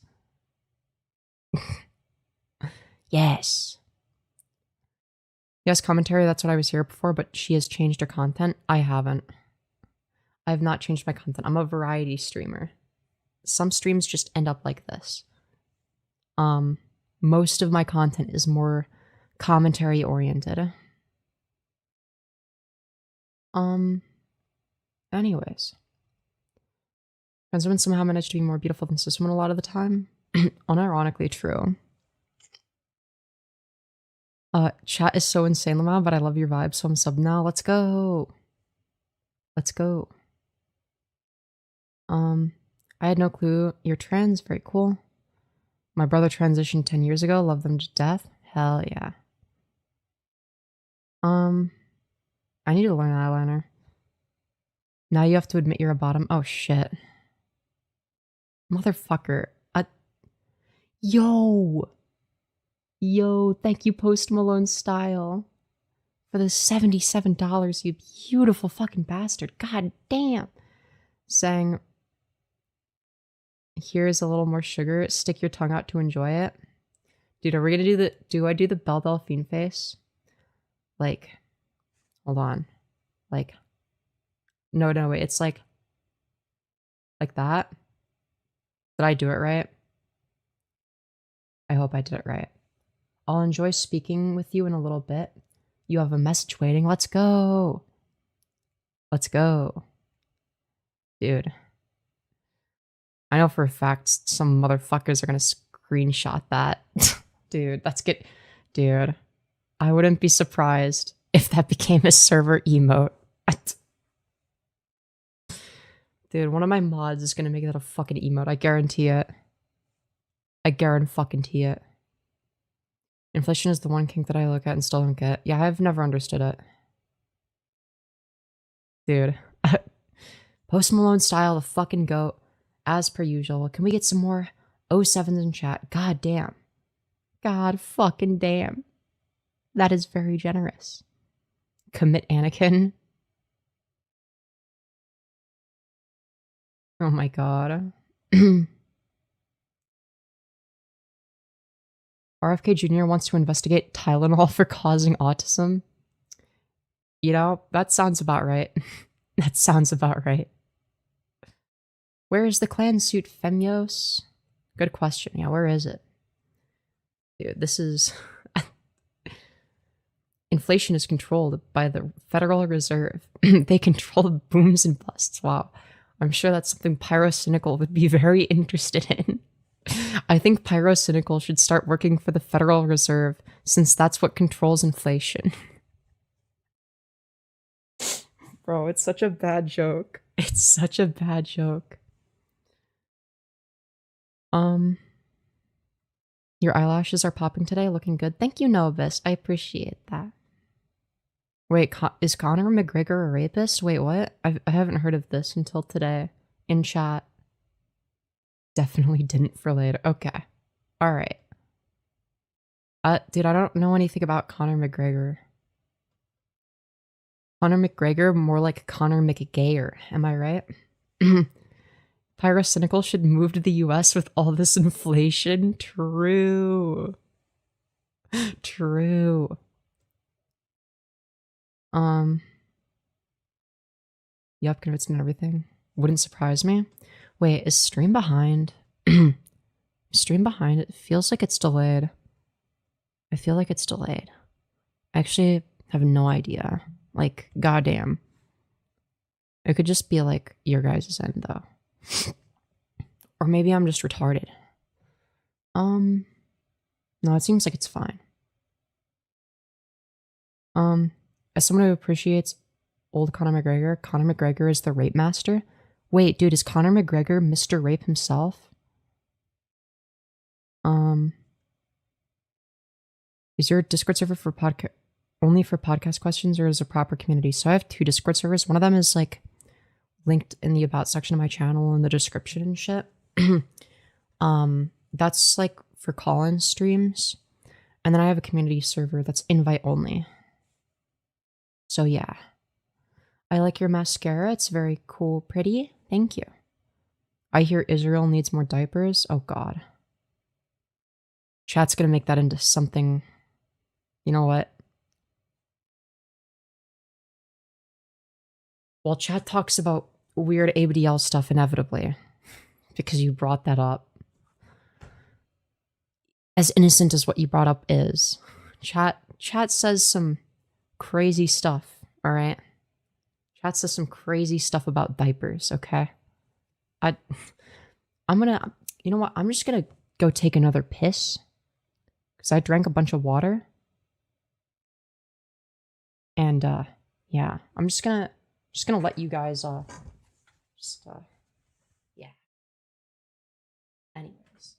Yes. Yes, commentary. That's what I was here before, but she has changed her content. I haven't. I have not changed my content. I'm a variety streamer. Some streams just end up like this. Most of my content is more commentary oriented. Anyways. Trans women somehow manage to be more beautiful than cis women a lot of the time. Unironically true. Chat is so insane, Lama, but I love your vibe, so I'm sub now. Let's go. Let's go. I had no clue you're trans. Very cool. My brother transitioned 10 years ago. Love them to death. Hell yeah. I need to learn eyeliner. Now you have to admit you're a bottom. Oh shit. Motherfucker. Yo, thank you, Post Malone Style, for the $77, you beautiful fucking bastard. God damn. Saying, here's a little more sugar. Stick your tongue out to enjoy it. Dude, are we gonna do I do the Belle Delphine face? Like, hold on. Like, no, wait, it's like that. Did I do it right? I hope I did it right. I'll enjoy speaking with you in a little bit. You have a message waiting. Let's go. Let's go. Dude. I know for a fact some motherfuckers are gonna screenshot that. Dude, that's good. Dude, I wouldn't be surprised if that became a server emote. Dude, one of my mods is gonna make that a fucking emote. I guarantee it. I guarantee it. Inflation is the one kink that I look at and still don't get. Yeah, I've never understood it. Dude. Post Malone Style, the fucking goat. As per usual. Can we get some more 07s in chat? God damn. God fucking damn. That is very generous. Commit Anakin. Oh my god. RFK Jr. wants to investigate Tylenol for causing autism. You know, that sounds about right. That sounds about right. Where is the clan suit, Femyoz? Good question. Yeah, where is it? Dude, this is... Inflation is controlled by the Federal Reserve. They control booms and busts. Wow. I'm sure that's something Pyrocynical would be very interested in. I think Pyrocynical should start working for the Federal Reserve, since that's what controls inflation. Bro, it's such a bad joke. It's such a bad joke. Your eyelashes are popping today, looking good. Thank you, Novus. I appreciate that. Wait, is Conor McGregor a rapist? Wait, what? I haven't heard of this until today. In chat. Definitely didn't for later. Okay. Alright. Dude, I don't know anything about Conor McGregor. Conor McGregor, more like Conor McGayer. Am I right? Pyrocynical should move to the US with all this inflation. True. True. Yep, convinced and everything. Wouldn't surprise me. Wait, is stream behind? Stream behind? It feels like it's delayed. I feel like it's delayed. I actually have no idea. Like, goddamn. It could just be like your guys' end though. Or maybe I'm just retarded. No, it seems like it's fine. As someone who appreciates old Conor McGregor is the rape master. Wait, dude, is Conor McGregor Mr. Rape himself? Is your Discord server for only for podcast questions, or is it a proper community? So I have 2 Discord servers. One of them is like linked in the about section of my channel and the description and shit. That's like for call-in streams. And then I have a community server that's invite only. So yeah. I like your mascara. It's very cool, pretty. Thank you. I hear Israel needs more diapers. Oh god. Chat's gonna make that into something. You know what? Well, chat talks about weird ABDL stuff inevitably. Because you brought that up. As innocent as what you brought up is. Chat says some crazy stuff, alright? Chat says some crazy stuff about diapers, okay? I'm gonna, you know what? I'm just gonna go take another piss. Because I drank a bunch of water. And, yeah. I'm just gonna let you guys, yeah. Anyways.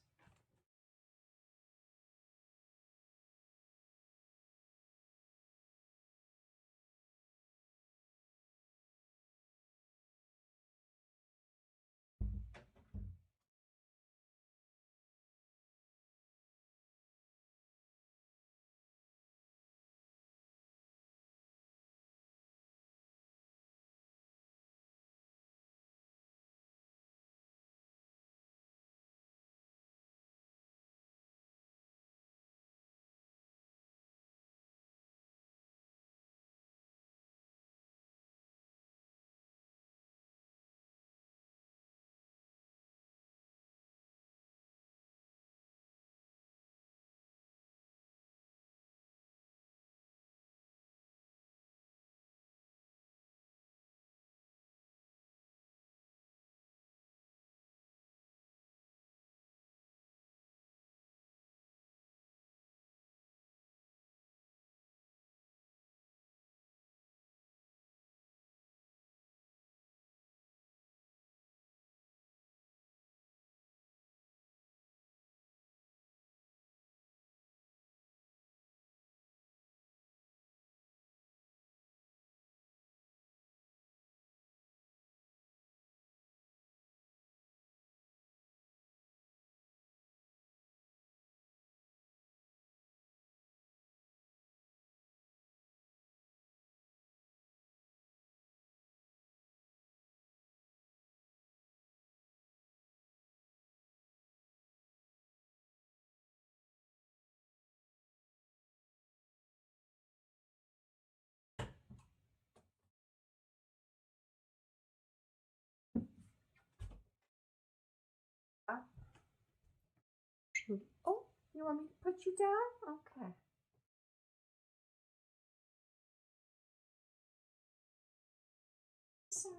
Oh, you want me to put you down? Okay. Sorry.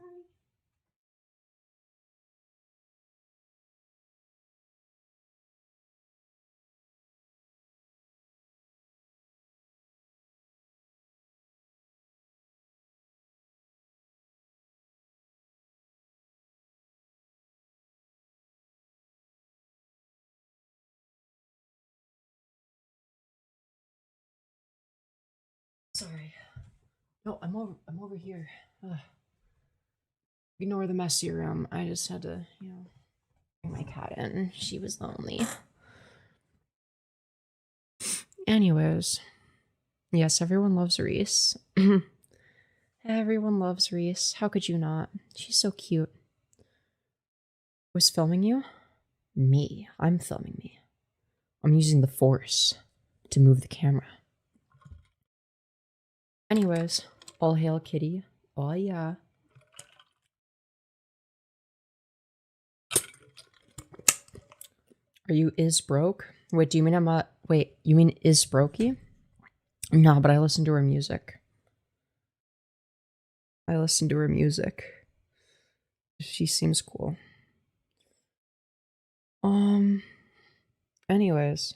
Sorry. No, I'm over here. Ugh. Ignore the messy room. I just had to, bring my cat in. She was lonely. Anyways. Yes, everyone loves Reese. Everyone loves Reese. How could you not? She's so cute. Who's filming you? Me. I'm filming me. I'm using the force to move the camera. Anyways, all hail Kitty. Oh yeah. Are you is broke? Wait, do you mean I'm not? Wait, you mean is brokey? No, but I listen to her music. I listen to her music. She seems cool. Anyways.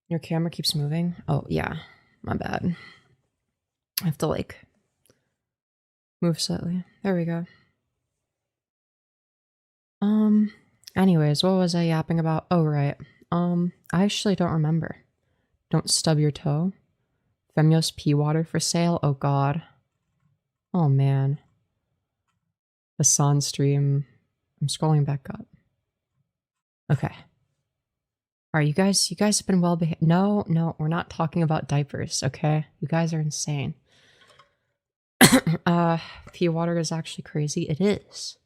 Your camera keeps moving? Oh, yeah. My bad. I have to, like, move slightly. There we go. Anyways, what was I yapping about? Oh, right. I actually don't remember. Don't stub your toe. Femyoz pea water for sale? Oh, God. Oh, man. The San stream. I'm scrolling back up. Okay. Alright, you guys have been well behaved. No, we're not talking about diapers, okay? You guys are insane. pea water is actually crazy. It is.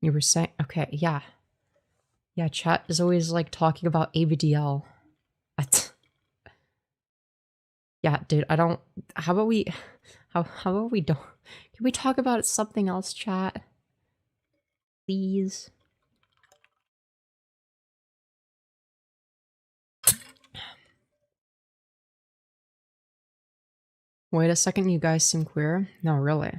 You were saying, okay, yeah. Yeah, chat is always like talking about ABDL. Yeah, dude, I don't, how about we, how about we don't, can we talk about something else, chat? Please. Wait a second, you guys seem queer? No, really.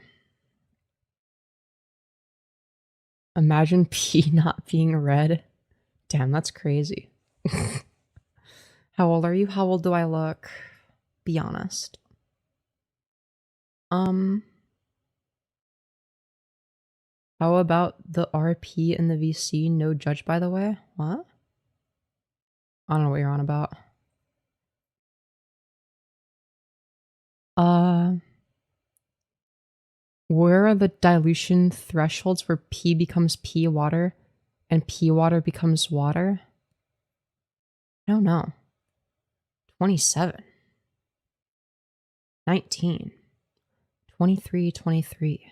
Imagine P not being red. Damn, that's crazy. How old are you? How old do I look? Be honest. How about the RP and the VC? No judge, by the way. What? I don't know what you're on about. Where are the dilution thresholds where P becomes P water and P water becomes water? I don't know. 27. 19. 23, 23.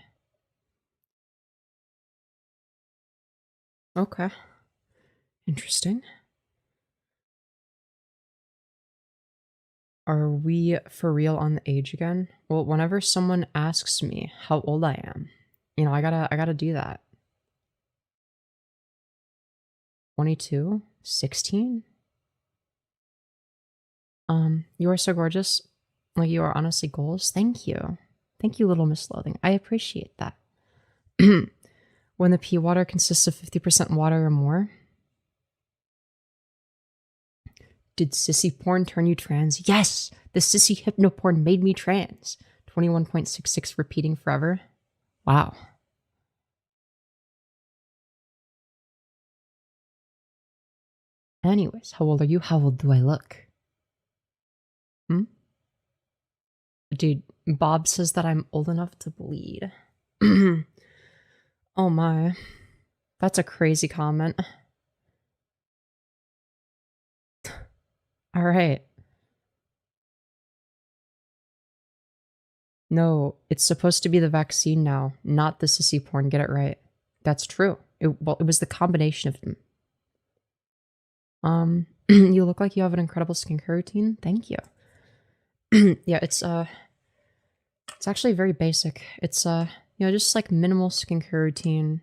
Okay. Interesting. Are we for real on the age again? Well, whenever someone asks me how old I am, you know, I gotta do that. 22? 16? You are so gorgeous. Like, you are honestly goals. Thank you. Thank you, Little Miss Loathing. I appreciate that. When the pea water consists of 50% water or more. Did sissy porn turn you trans? Yes! The sissy hypno porn made me trans. 21.66 repeating forever. Wow. Anyways, how old are you? How old do I look? Dude, Bob says that I'm old enough to bleed. Oh my. That's a crazy comment. Alright. No, it's supposed to be the vaccine now, not the sissy porn. Get it right. That's true. It was the combination of them. You look like you have an incredible skincare routine. Thank you. Yeah, it's actually very basic. It's you know, just like minimal skincare routine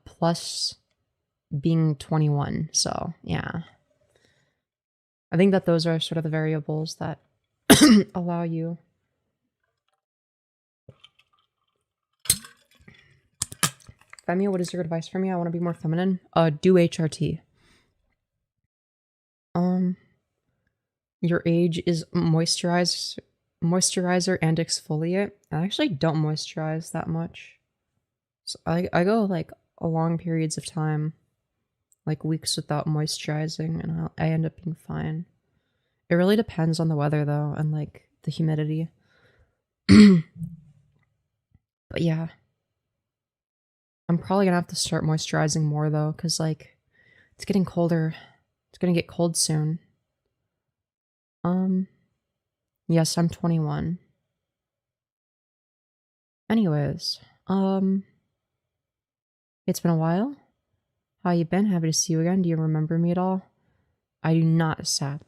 plus being 21. So, yeah. I think that those are sort of the variables that allow you. Femyoz, what is your advice for me? I want to be more feminine. Do HRT. Your age is moisturizer and exfoliate. I actually don't moisturize that much. So I go like long periods of time, like weeks without moisturizing, and I end up being fine. It really depends on the weather though, and like the humidity. But yeah. I'm probably gonna have to start moisturizing more though, because like it's getting colder. It's gonna get cold soon. Yes, I'm 21. Anyways, it's been a while. How you been? Happy to see you again. Do you remember me at all? I do not, sad.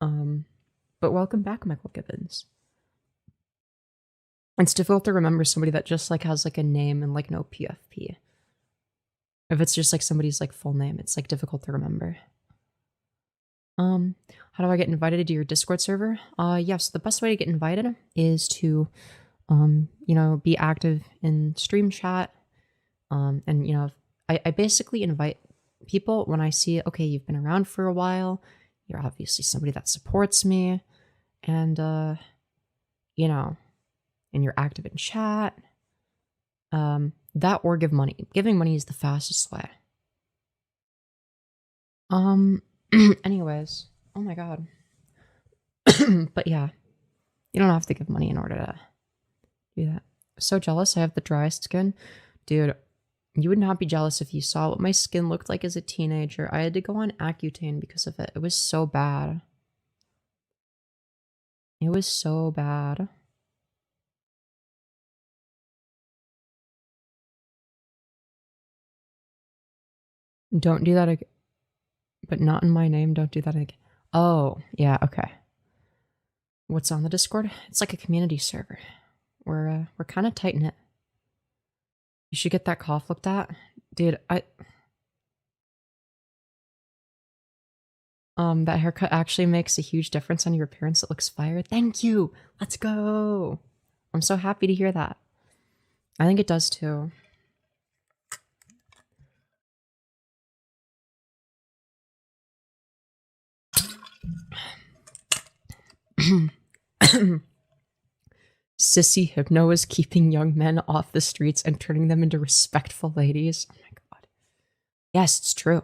But welcome back, Michael Gibbons. It's difficult to remember somebody that just like has like a name and like no PFP. If it's just like somebody's like full name, it's like difficult to remember. How do I get invited to your Discord server? Yes, the best way to get invited is to, you know, be active in stream chat. And you know, I basically invite people when I see, okay, you've been around for a while, you're obviously somebody that supports me, and you know, and you're active in chat. That or give money. Giving money is the fastest way. Anyways, oh my god. But yeah, you don't have to give money in order to do that. So jealous I have the driest skin. Dude, you would not be jealous if you saw what my skin looked like as a teenager. I had to go on Accutane because of it. It was so bad. It was so bad. Don't do that again. But not in my name. Don't do that again. Oh, yeah, okay. What's on the Discord? It's like a community server. We're kind of tight-knit. You should get that cough looked at. Dude, that haircut actually makes a huge difference on your appearance. It looks fire. Thank you! Let's go! I'm so happy to hear that. I think it does too. Sissy Hypno is keeping young men off the streets and turning them into respectful ladies. Oh my god. Yes, it's true.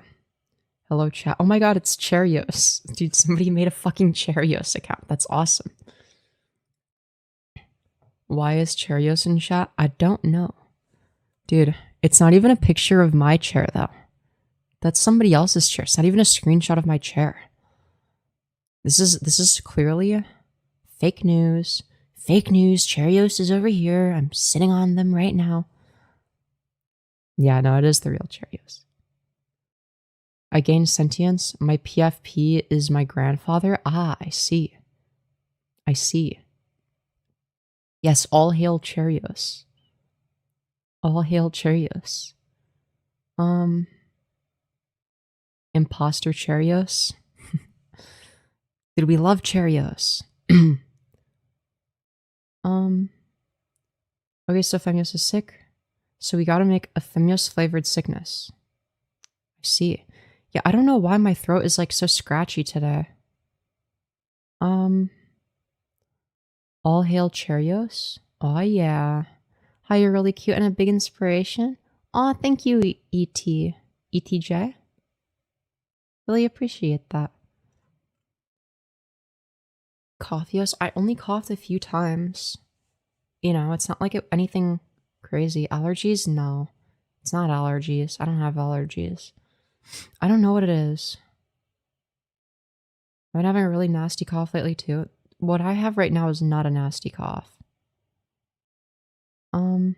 Hello, chat. Oh my god, it's Cheerios. Dude, somebody made a fucking Cheerios account. That's awesome. Why is Cheerios in chat? I don't know. Dude, it's not even a picture of my chair, though. That's somebody else's chair. It's not even a screenshot of my chair. This is clearly fake news. Fake news. Cheerios is over here. I'm sitting on them right now. Yeah, no, it is the real Cheerios. I gained sentience. My PFP is my grandfather. Ah, I see. I see. Yes, all hail Cheerios. All hail Cheerios. Imposter Cheerios. Did we love Cheerios? Okay, so Femyoz is sick. So we gotta make a Femyoz flavored sickness. I see. Yeah, I don't know why my throat is like so scratchy today. All hail Cheerios. Oh yeah. Hi, you're really cute and a big inspiration. Aw, thank you, ET. ETJ. Really appreciate that. Coughios. I only coughed a few times. You know, it's not like anything crazy. Allergies? No. It's not allergies. I don't have allergies. I don't know what it is. I've been having a really nasty cough lately, too. What I have right now is not a nasty cough. Hey,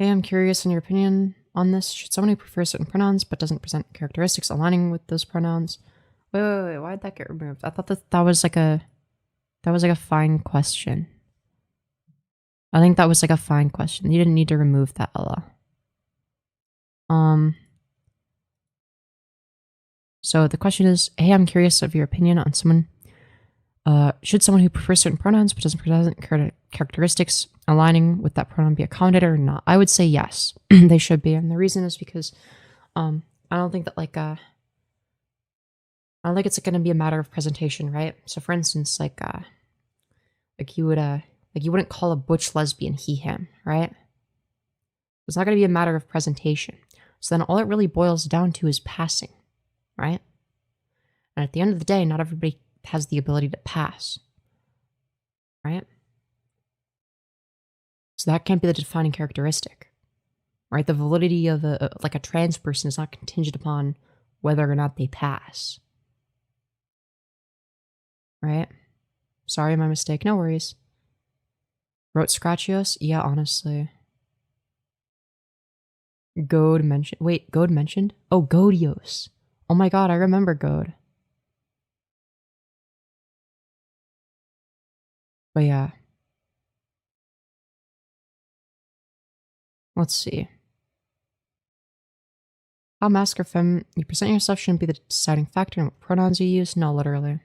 I'm curious in your opinion on this. Should someone who prefers certain pronouns but doesn't present characteristics aligning with those pronouns? Wait. Why did that get removed? I thought that was like a fine question. I think that was like a fine question. You didn't need to remove that, Ella. So the question is, hey, I'm curious of your opinion on someone. Should someone who prefers certain pronouns but doesn't present characteristics aligning with that pronoun be accommodated or not? I would say yes, they should be, and the reason is because I don't think that I don't think it's going to be a matter of presentation, right? So, for instance, you wouldn't call a butch lesbian he him, right? It's not going to be a matter of presentation. So then all it really boils down to is passing, right? And at the end of the day, not everybody has the ability to pass, right? So that can't be the defining characteristic, right? The validity of a trans person is not contingent upon whether or not they pass, right? Sorry, my mistake. No worries. Wrote Scratchios? Yeah, honestly. Goad mentioned. Wait, Goad mentioned? Oh, Godios. Oh my god, I remember Goad. But yeah. Let's see. How masc or femme you present yourself shouldn't be the deciding factor in what pronouns you use? No, literally.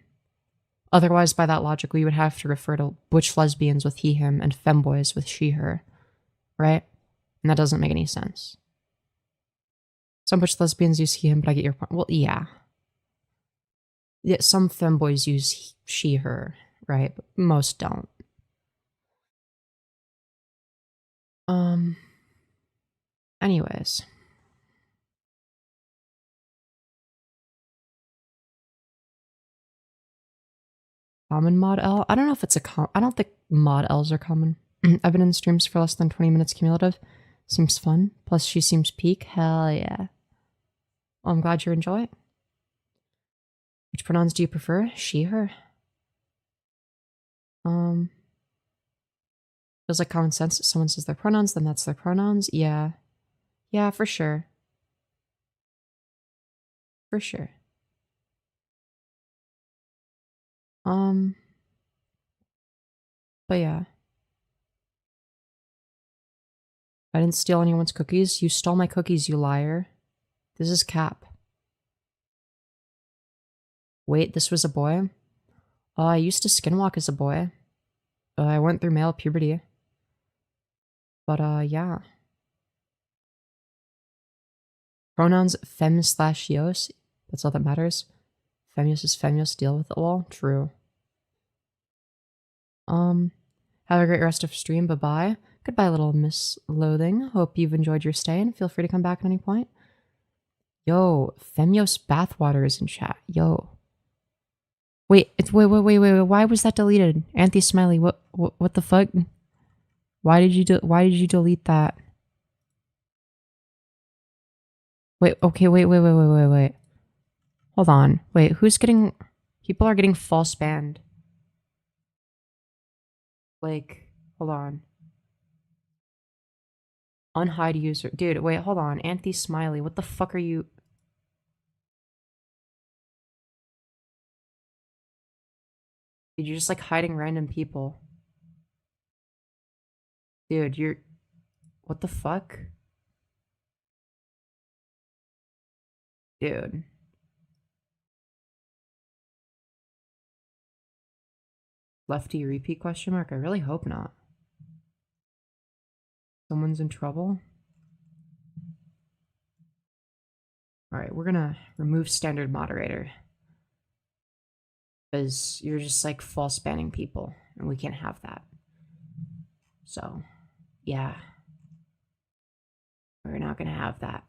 Otherwise, by that logic, we would have to refer to butch lesbians with he, him, and femboys with she, her. Right? And that doesn't make any sense. Some butch lesbians use he, him, but I get your point. Well, yeah. Yeah, some femboys use she, her, right? But most don't. Anyways. Common mod L? I don't know if it's I don't think mod Ls are common. I've been in streams for less than 20 minutes cumulative. Seems fun. Plus she seems peak. Hell yeah. Well, I'm glad you're enjoying. Which pronouns do you prefer? She, her? Feels like common sense. If someone says their pronouns, then that's their pronouns. Yeah. Yeah, for sure. For sure. But yeah. I didn't steal anyone's cookies. You stole my cookies, you liar. This is cap. Wait, this was a boy? I used to skinwalk as a boy. I went through male puberty. But, yeah. Pronouns fem/yos. That's all that matters. Femyoz is femyoz. Deal with it all. True. Have a great rest of stream. Bye-bye. Goodbye, little Miss Loathing. Hope you've enjoyed your stay and feel free to come back at any point. Yo, Femyoz bathwater is in chat. Yo. Wait, wait. Why was that deleted? Anthe Smiley, what the fuck? Why did you delete that? Wait, okay, wait. Hold on. Wait, people are getting false banned. Like, hold on. Unhide user. Dude, wait, hold on. Anthe Smiley, what the fuck are you? Dude, you're just like hiding random people. Dude, you're... What the fuck? Dude. Lefty repeat question mark? I really hope not. Someone's in trouble? Alright, we're gonna remove standard moderator. Because you're just like false banning people, and we can't have that. So, yeah. We're not gonna have that.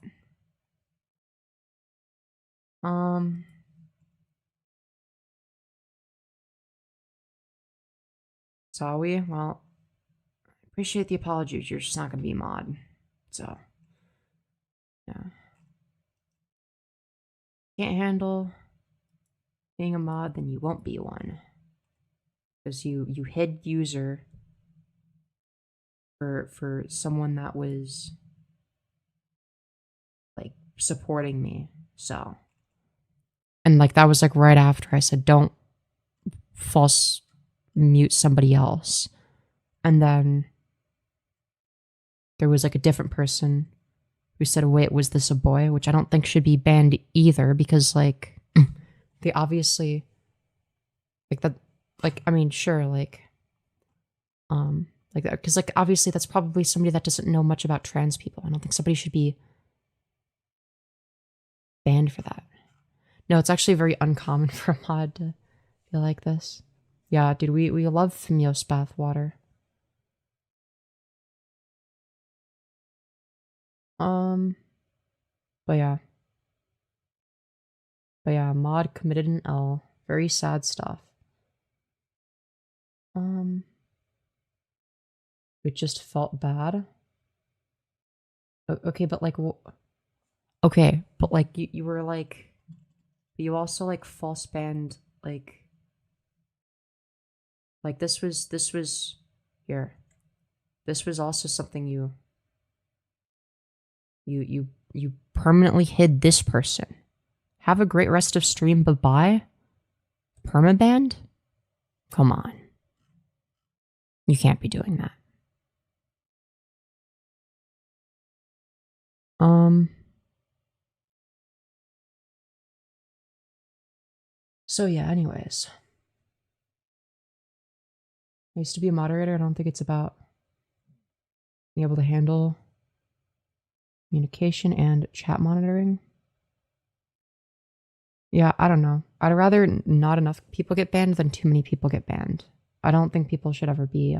Saw we? Well, appreciate the apology, but you're just not gonna be a mod. So, yeah. Can't handle being a mod, then you won't be one. Because you hid user for someone that was like supporting me. So, and like that was like right after I said don't false mute somebody else. And then there was like a different person who said, wait, was this a boy? Which I don't think should be banned either, because like they obviously like that, like, I mean, sure, like that, because like obviously that's probably somebody that doesn't know much about trans people. I don't think somebody should be banned for that. No, it's actually very uncommon for a mod to feel like this. Yeah, dude, we love Femyoz bathwater. But yeah, mod committed an L. Very sad stuff. It just felt bad. Okay, but like, okay, but like you were like, you also like false banned like this was here. This was also something you permanently hid this person. Have a great rest of stream. Bye-bye. Permabanned? Come on. You can't be doing that. So yeah, anyways. I used to be a moderator. I don't think it's about being able to handle communication and chat monitoring. Yeah, I don't know. I'd rather not enough people get banned than too many people get banned. I don't think people should ever be,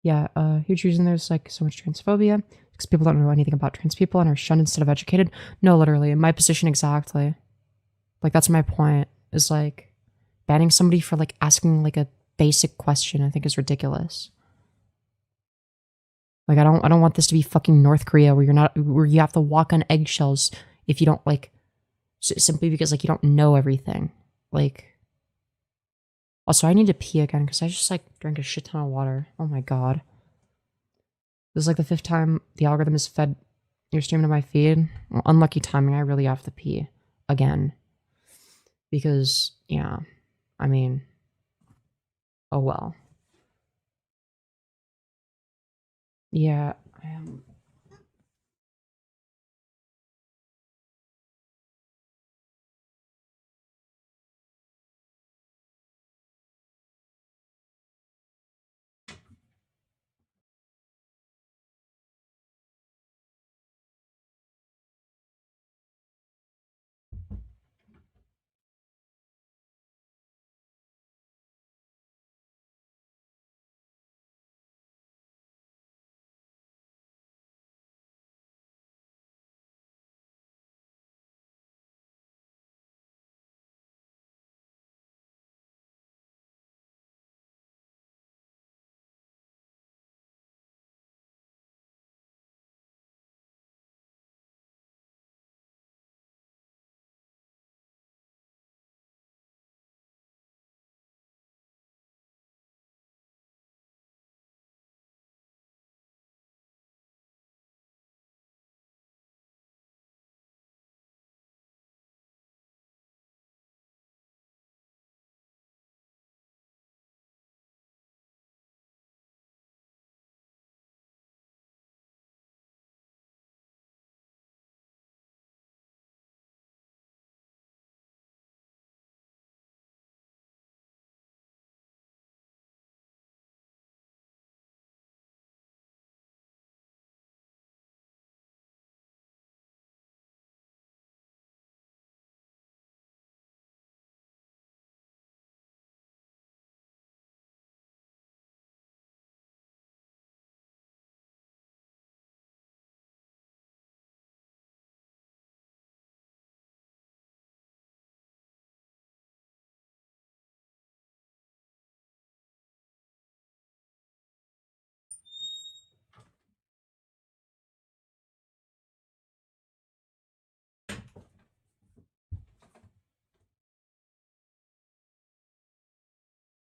huge reason there's like so much transphobia, because people don't know anything about trans people and are shunned instead of educated. No, literally, in my position exactly. Like, that's my point, is like, banning somebody for like asking like a basic question I think is ridiculous. Like, I don't want this to be fucking North Korea where you have to walk on eggshells if you don't like simply because like you don't know everything. Like, also I need to pee again because I just like drank a shit ton of water. Oh my god. This is like the 5th time the algorithm has fed your stream to my feed. Well, unlucky timing, I really have to pee again. Because, yeah, I mean, oh well. Yeah, I am.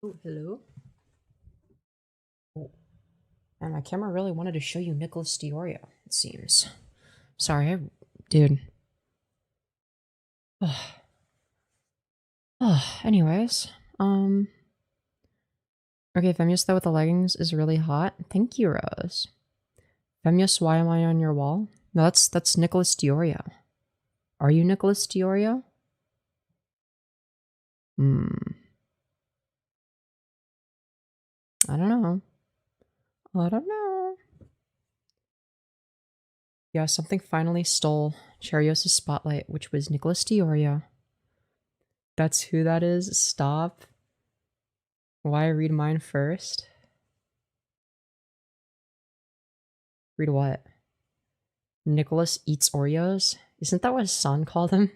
Oh, hello? Oh. And my camera really wanted to show you Nicholas Dioro, it seems. Sorry, dude. Anyways, okay, Femyoz though with the leggings is really hot. Thank you, Rose. Femyoz, why am I on your wall? No, that's Nicholas Diorio. Are you Nicholas Diorio? I don't know. I don't know. Yeah, something finally stole Cherios' spotlight, which was Nicholas Diorio. That's who that is? Stop. Why read mine first? Read what? Nicholas eats Oreos? Isn't that what his son called him?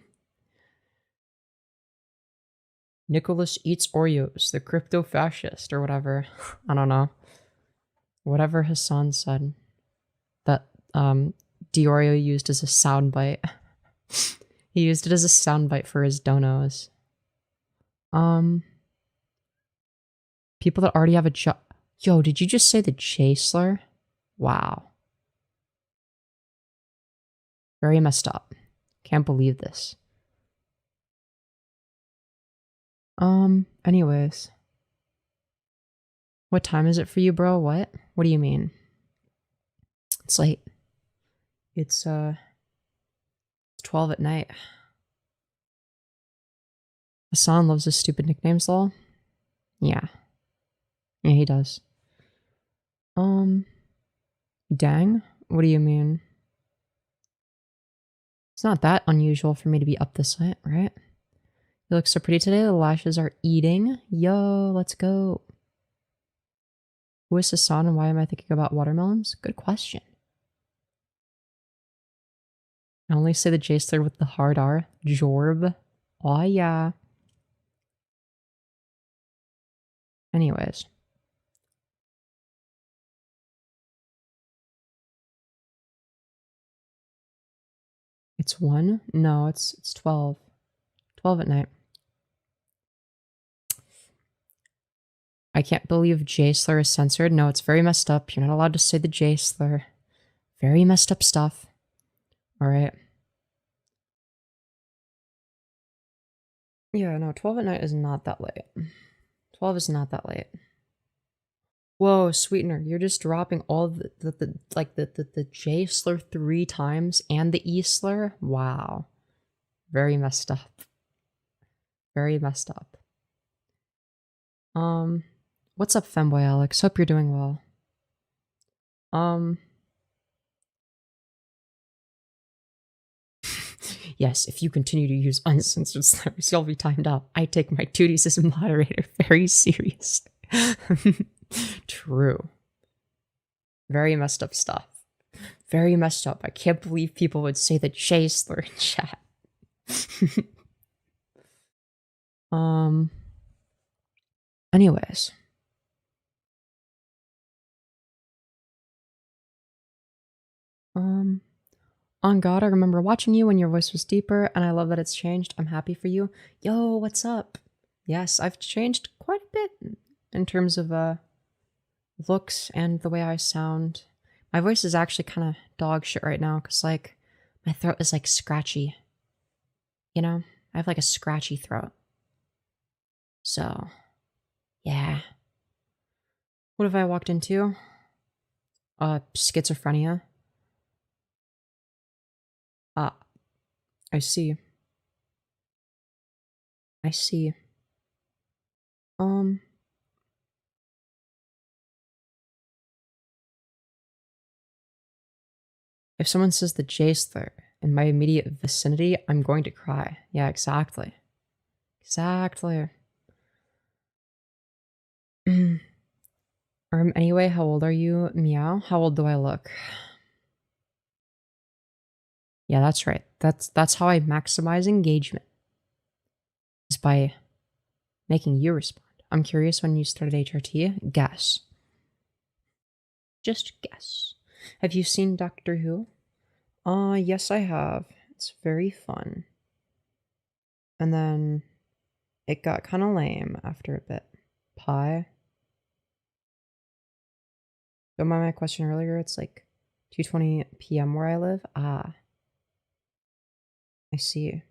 Nicholas eats Oreos, the crypto fascist, or whatever. I don't know. Whatever his son said. That Dioro used as a soundbite. He used it as a soundbite for his donos. People that already have a job. Yo, did you just say the J slur? Wow. Very messed up. Can't believe this. Anyways. What time is it for you, bro? What? What do you mean? It's late. It's 12 at night. Hassan loves his stupid nicknames, lol. Yeah. Yeah, he does. Dang? What do you mean? It's not that unusual for me to be up this late, right? You look so pretty today, the lashes are eating. Yo, let's go. Who is Hassan and why am I thinking about watermelons? Good question. I only say the J slur with the hard R. Jorb. Oh yeah. Anyways. It's 1? No, it's 12. 12 at night. I can't believe J slur is censored. No, it's very messed up. You're not allowed to say the J slur. Very messed up stuff. Alright. Yeah, no, 12 at night is not that late. 12 is not that late. Whoa, Sweetener, you're just dropping all the J slur 3 times and the E slur? Wow. Very messed up. Very messed up. What's up, Femboy Alex? Hope you're doing well. Yes, if you continue to use uncensored slurs, you'll be timed out. I take my duties as a moderator very serious. True. Very messed up stuff. Very messed up. I can't believe people would say the J slur in chat. Anyways. On God, I remember watching you when your voice was deeper, and I love that it's changed. I'm happy for you. Yo, what's up? Yes, I've changed quite a bit in terms of looks and the way I sound. My voice is actually kind of dog shit right now, because, like, my throat is, like, scratchy. You know? I have, like, a scratchy throat. So, yeah. What have I walked into? Schizophrenia. I see. I see. If someone says the J slur in my immediate vicinity, I'm going to cry. Yeah, exactly. Exactly. Anyway, how old are you? Meow. How old do I look? Yeah, that's right. That's how I maximize engagement. Is by making you respond. I'm curious when you started HRT. Guess. Just guess. Have you seen Doctor Who? Yes I have. It's very fun. And then it got kind of lame after a bit. Pie. Don't mind my question earlier. It's like 2:20 p.m. where I live. Ah. I see.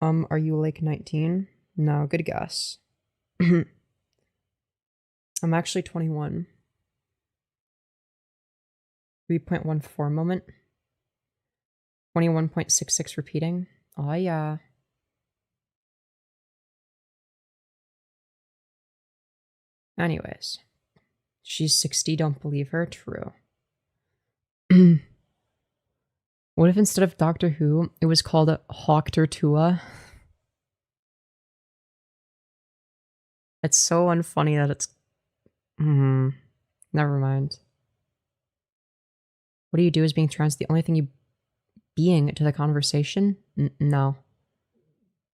Are you like 19? No, good guess. I'm actually 21. 3.14 moment. 21.66 repeating. Oh yeah. Anyways. She's 60, don't believe her. True. What if instead of Doctor Who, it was called Hawkter Tua? It's so unfunny that it's... Never mind. What do you do as being trans? The only thing you being to the conversation? No.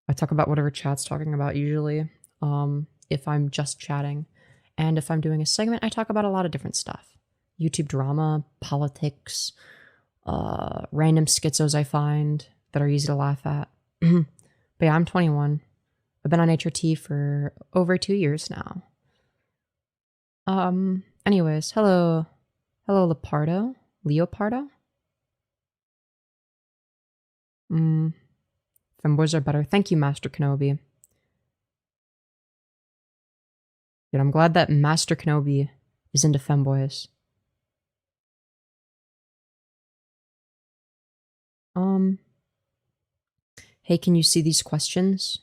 I talk about whatever chat's talking about usually, if I'm just chatting. And if I'm doing a segment, I talk about a lot of different stuff. YouTube drama, politics, random schizos I find that are easy to laugh at. But yeah, I'm 21. I've been on HRT for over 2 years now. Anyways, hello. Hello, Leopardo? Femboys are better. Thank you, Master Kenobi. Dude, I'm glad that Master Kenobi is into femboys. Hey, can you see these questions?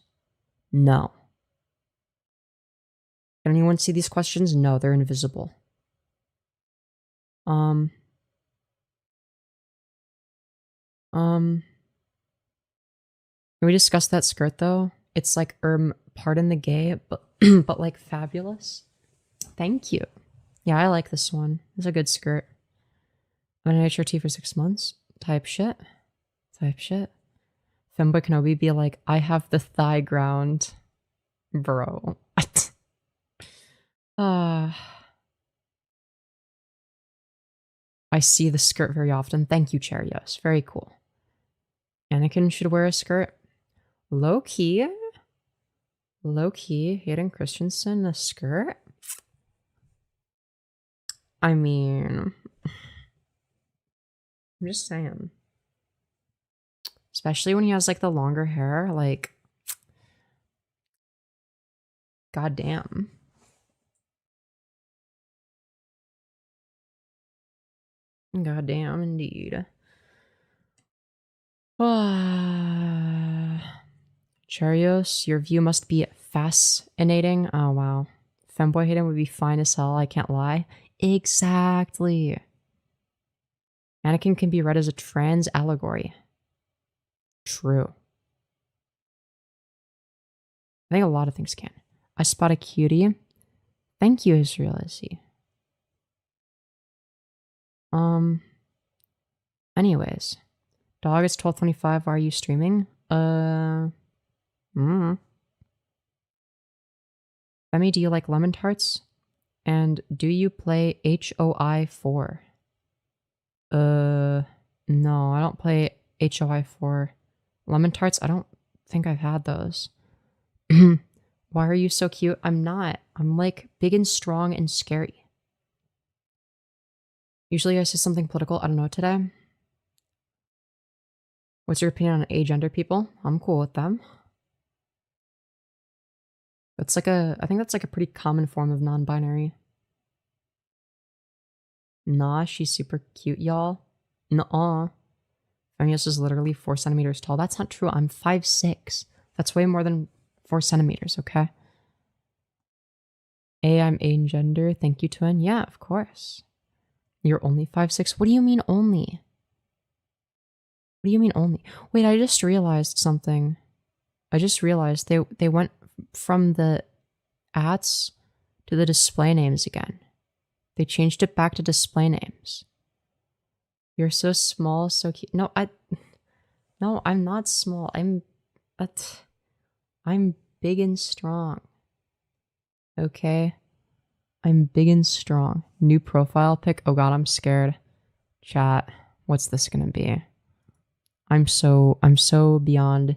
No. Can anyone see these questions? No, they're invisible. Can we discuss that skirt though? It's like, pardon the gay, but but like fabulous. Thank you. Yeah, I like this one. It's a good skirt. I'm in HRT for 6 months. Type shit. Femboy Kenobi be like, I have the thigh ground. Bro. I see the skirt very often. Thank you, Cheerios. Very cool. Anakin should wear a skirt. Low key, Hayden Christensen, a skirt? I mean, I'm just saying. Especially when he has like the longer hair, like, goddamn. Goddamn, indeed. Charios, your view must be fascinating. Oh, wow. Femboy Hayden would be fine as hell, I can't lie. Exactly. Anakin can be read as a trans allegory. True. I think a lot of things can. I spot a cutie. Thank you, Israelisi. Anyways. Dog, it's 12:25. Are you streaming? Femi, do you like lemon tarts? And do you play HOI 4? No, I don't play HOI 4. Lemon tarts, I don't think I've had those. Why are you so cute? I'm not. I'm like big and strong and scary. Usually I say something political. I don't know today. What's your opinion on agender people? I'm cool with them. That's like I think that's like a pretty common form of non-binary. Nah, she's super cute, y'all. Nuh-uh. Femyoz is literally 4 centimeters tall. That's not true. I'm 5'6". That's way more than 4 centimeters, okay? I'm agender. Thank you, twin. Yeah, of course. You're only 5'6". What do you mean only? What do you mean only? Wait, I just realized something. I just realized they went from the ats to the display names again. They changed it back to display names. You're so small, so cute. No, I'm not small. I'm big and strong. Okay? I'm big and strong. New profile pic. Oh god, I'm scared. Chat. What's this gonna be? I'm so beyond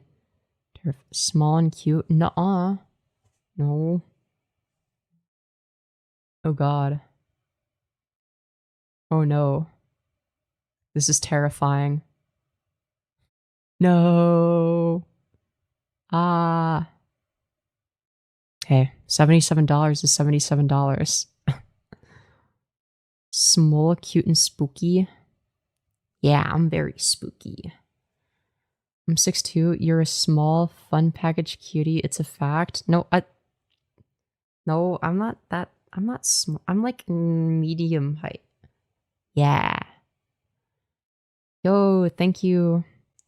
small and cute. Nuh-uh. No. Oh god. Oh no. This is terrifying. No. Ah. Hey, $77 is $77. Small, cute, and spooky. Yeah, I'm very spooky. I'm 6'2". You're a small, fun package cutie. It's a fact. No, I'm not that. I'm not small. I'm like medium height. Yeah. Yo, thank you,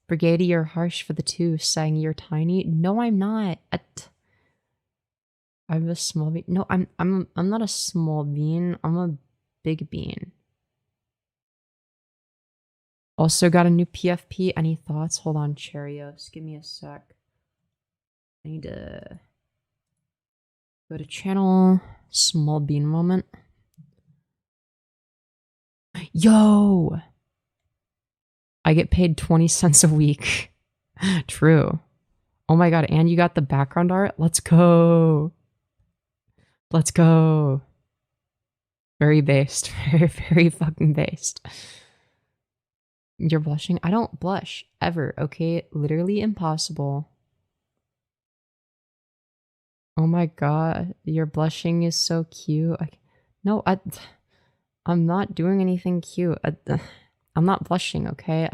Brigadier Harsh, for the 2, saying you're tiny. No, I'm not. I'm a small bean. No, I'm not a small bean. I'm a big bean. Also got a new PFP. Any thoughts? Hold on, Cheerios. Give me a sec. I need to go to channel. Small bean moment. Yo! I get paid 20 cents a week. True. Oh my god, and you got the background art? Let's go. Let's go. Very based. Very fucking based. You're blushing? I don't blush ever, okay? Literally impossible. Oh my god, your blushing is so cute. No, I'm not doing anything cute. I'm not blushing, okay?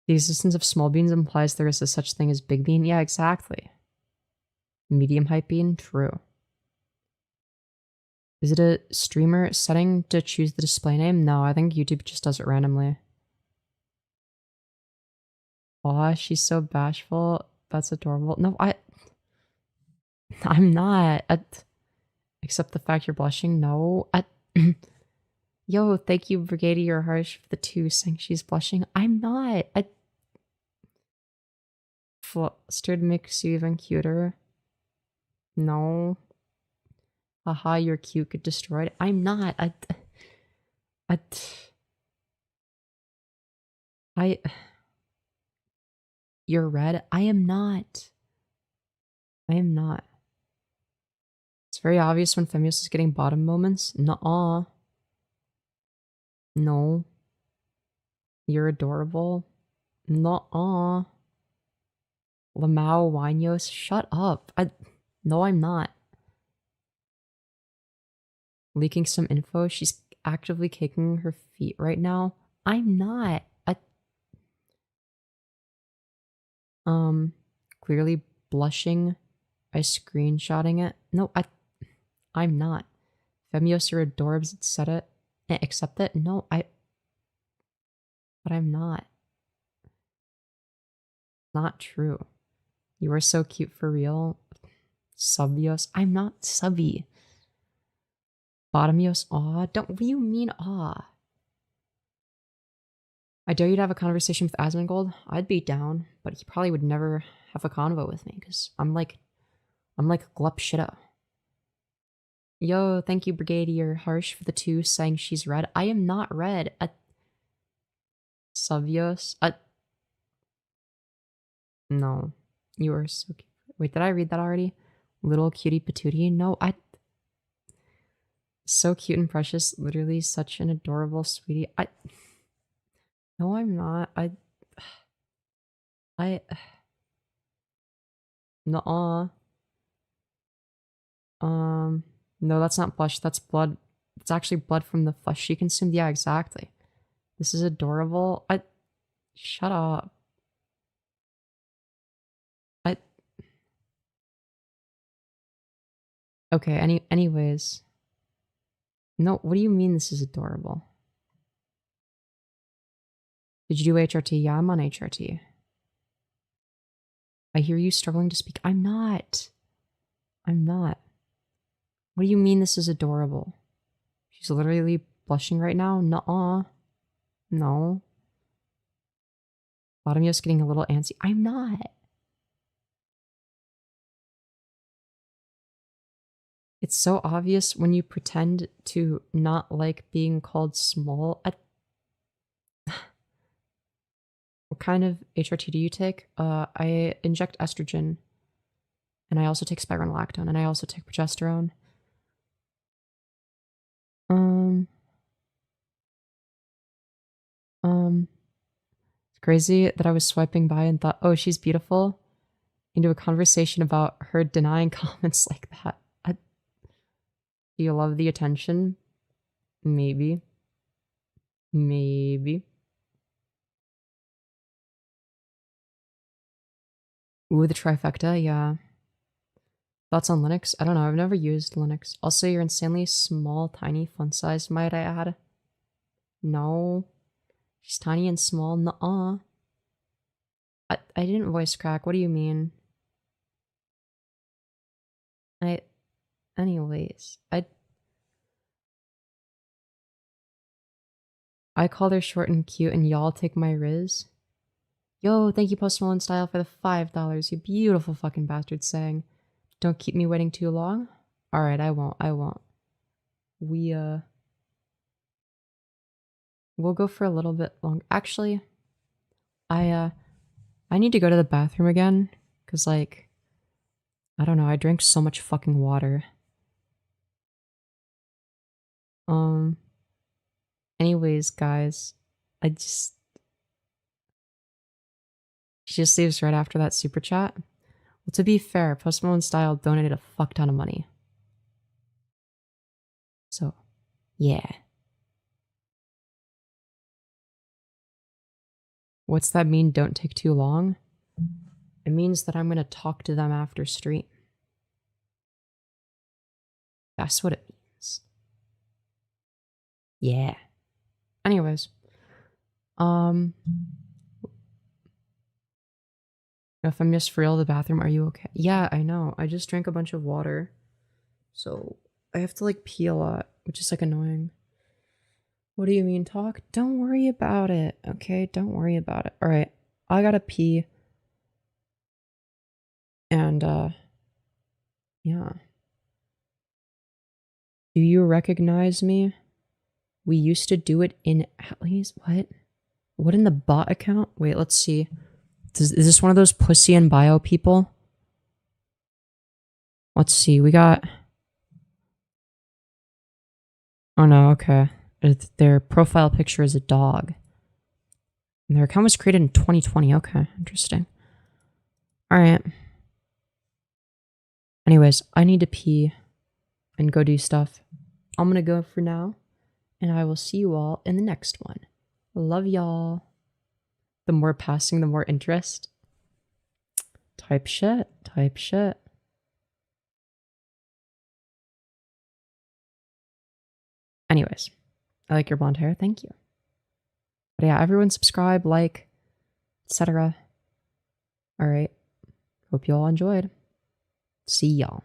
The existence of small beans implies there is a such thing as big bean. Yeah, exactly. Medium height bean? True. Is it a streamer setting to choose the display name? No, I think YouTube just does it randomly. Aw, she's so bashful. That's adorable. No, I'm not. Except the fact you're blushing. No. Yo, thank you, Brigadier Harsh, for the 2 saying she's blushing. I'm not. Flustered makes you even cuter. No. Haha, you're cute, get destroyed. I'm not. You're red? I am not. I am not. It's very obvious when Femyoz is getting bottom moments. Nuh-uh. No. You're adorable. Nuh-uh. Lamau Winos, shut up. No, I'm not. Leaking some info. She's actively kicking her feet right now. I'm not. Clearly blushing by screenshotting it. No, I'm not. Femyoz, you're adorbs, said it. Accept it? No, but I'm not. Not true. You are so cute for real. Subyos. I'm not subby. Bottomyos. Aw. What do you mean aw? I dare you to have a conversation with Asmongold. I'd be down, but he probably would never have a convo with me because I'm like glup shitta. Yo, thank you, Brigadier Harsh, for the 2 saying she's red. I am not red. Subyos. No. You are so cute. Wait, did I read that already? Little cutie patootie? No, so cute and precious. Literally such an adorable sweetie. No, I'm not. Nuh-uh. No, that's not blush. That's blood. It's actually blood from the flesh she consumed. Yeah, exactly. This is adorable. Shut up. Okay, anyways. No, what do you mean this is adorable? Did you do HRT? Yeah, I'm on HRT. I hear you struggling to speak. I'm not. I'm not. What do you mean this is adorable? She's literally blushing right now? Nuh-uh. No. Bottomyo's getting a little antsy. I'm not. It's so obvious when you pretend to not like being called small. What kind of HRT do you take? I inject estrogen, and I also take spironolactone, and I also take progesterone. It's crazy that I was swiping by and thought, oh, she's beautiful, into a conversation about her denying comments like that. Do you love the attention? Maybe. Maybe. Ooh, the trifecta, yeah. Thoughts on Linux? I don't know, I've never used Linux. Also, you're insanely small, tiny, fun-sized, might I add? No. She's tiny and small, nuh-uh. I didn't voice crack, what do you mean? Anyways, I called her short and cute and y'all take my riz. Yo, thank you Post Malone Style for the $5, you beautiful fucking bastard saying. Don't keep me waiting too long. Alright, I won't. We'll go for a little bit long. Actually, I need to go to the bathroom again, cause like, I don't know, I drank so much fucking water. Anyways, guys, she just leaves right after that super chat. Well, to be fair, Post Malone Style donated a fuck ton of money. So, yeah. What's that mean, don't take too long? It means that I'm gonna talk to them after stream. That's what it means. Yeah. Anyways. If I'm just for real, the bathroom, are you okay? Yeah, I know. I just drank a bunch of water. So I have to like pee a lot, which is like annoying. What do you mean talk? Don't worry about it. Okay, don't worry about it. Alright. I gotta pee. And yeah. Do you recognize me? We used to do it in at least what? What in the bot account? Wait, let's see. Is this one of those pussy and bio people? Let's see. We got... Oh no, okay. Their profile picture is a dog. And their account was created in 2020. Okay, interesting. Alright. Anyways, I need to pee and go do stuff. I'm gonna go for now. And I will see you all in the next one. Love y'all. The more passing, the more interest. Type shit. Type shit. Anyways, I like your blonde hair. Thank you. But yeah, everyone subscribe, like, etc. All right. Hope you all enjoyed. See y'all.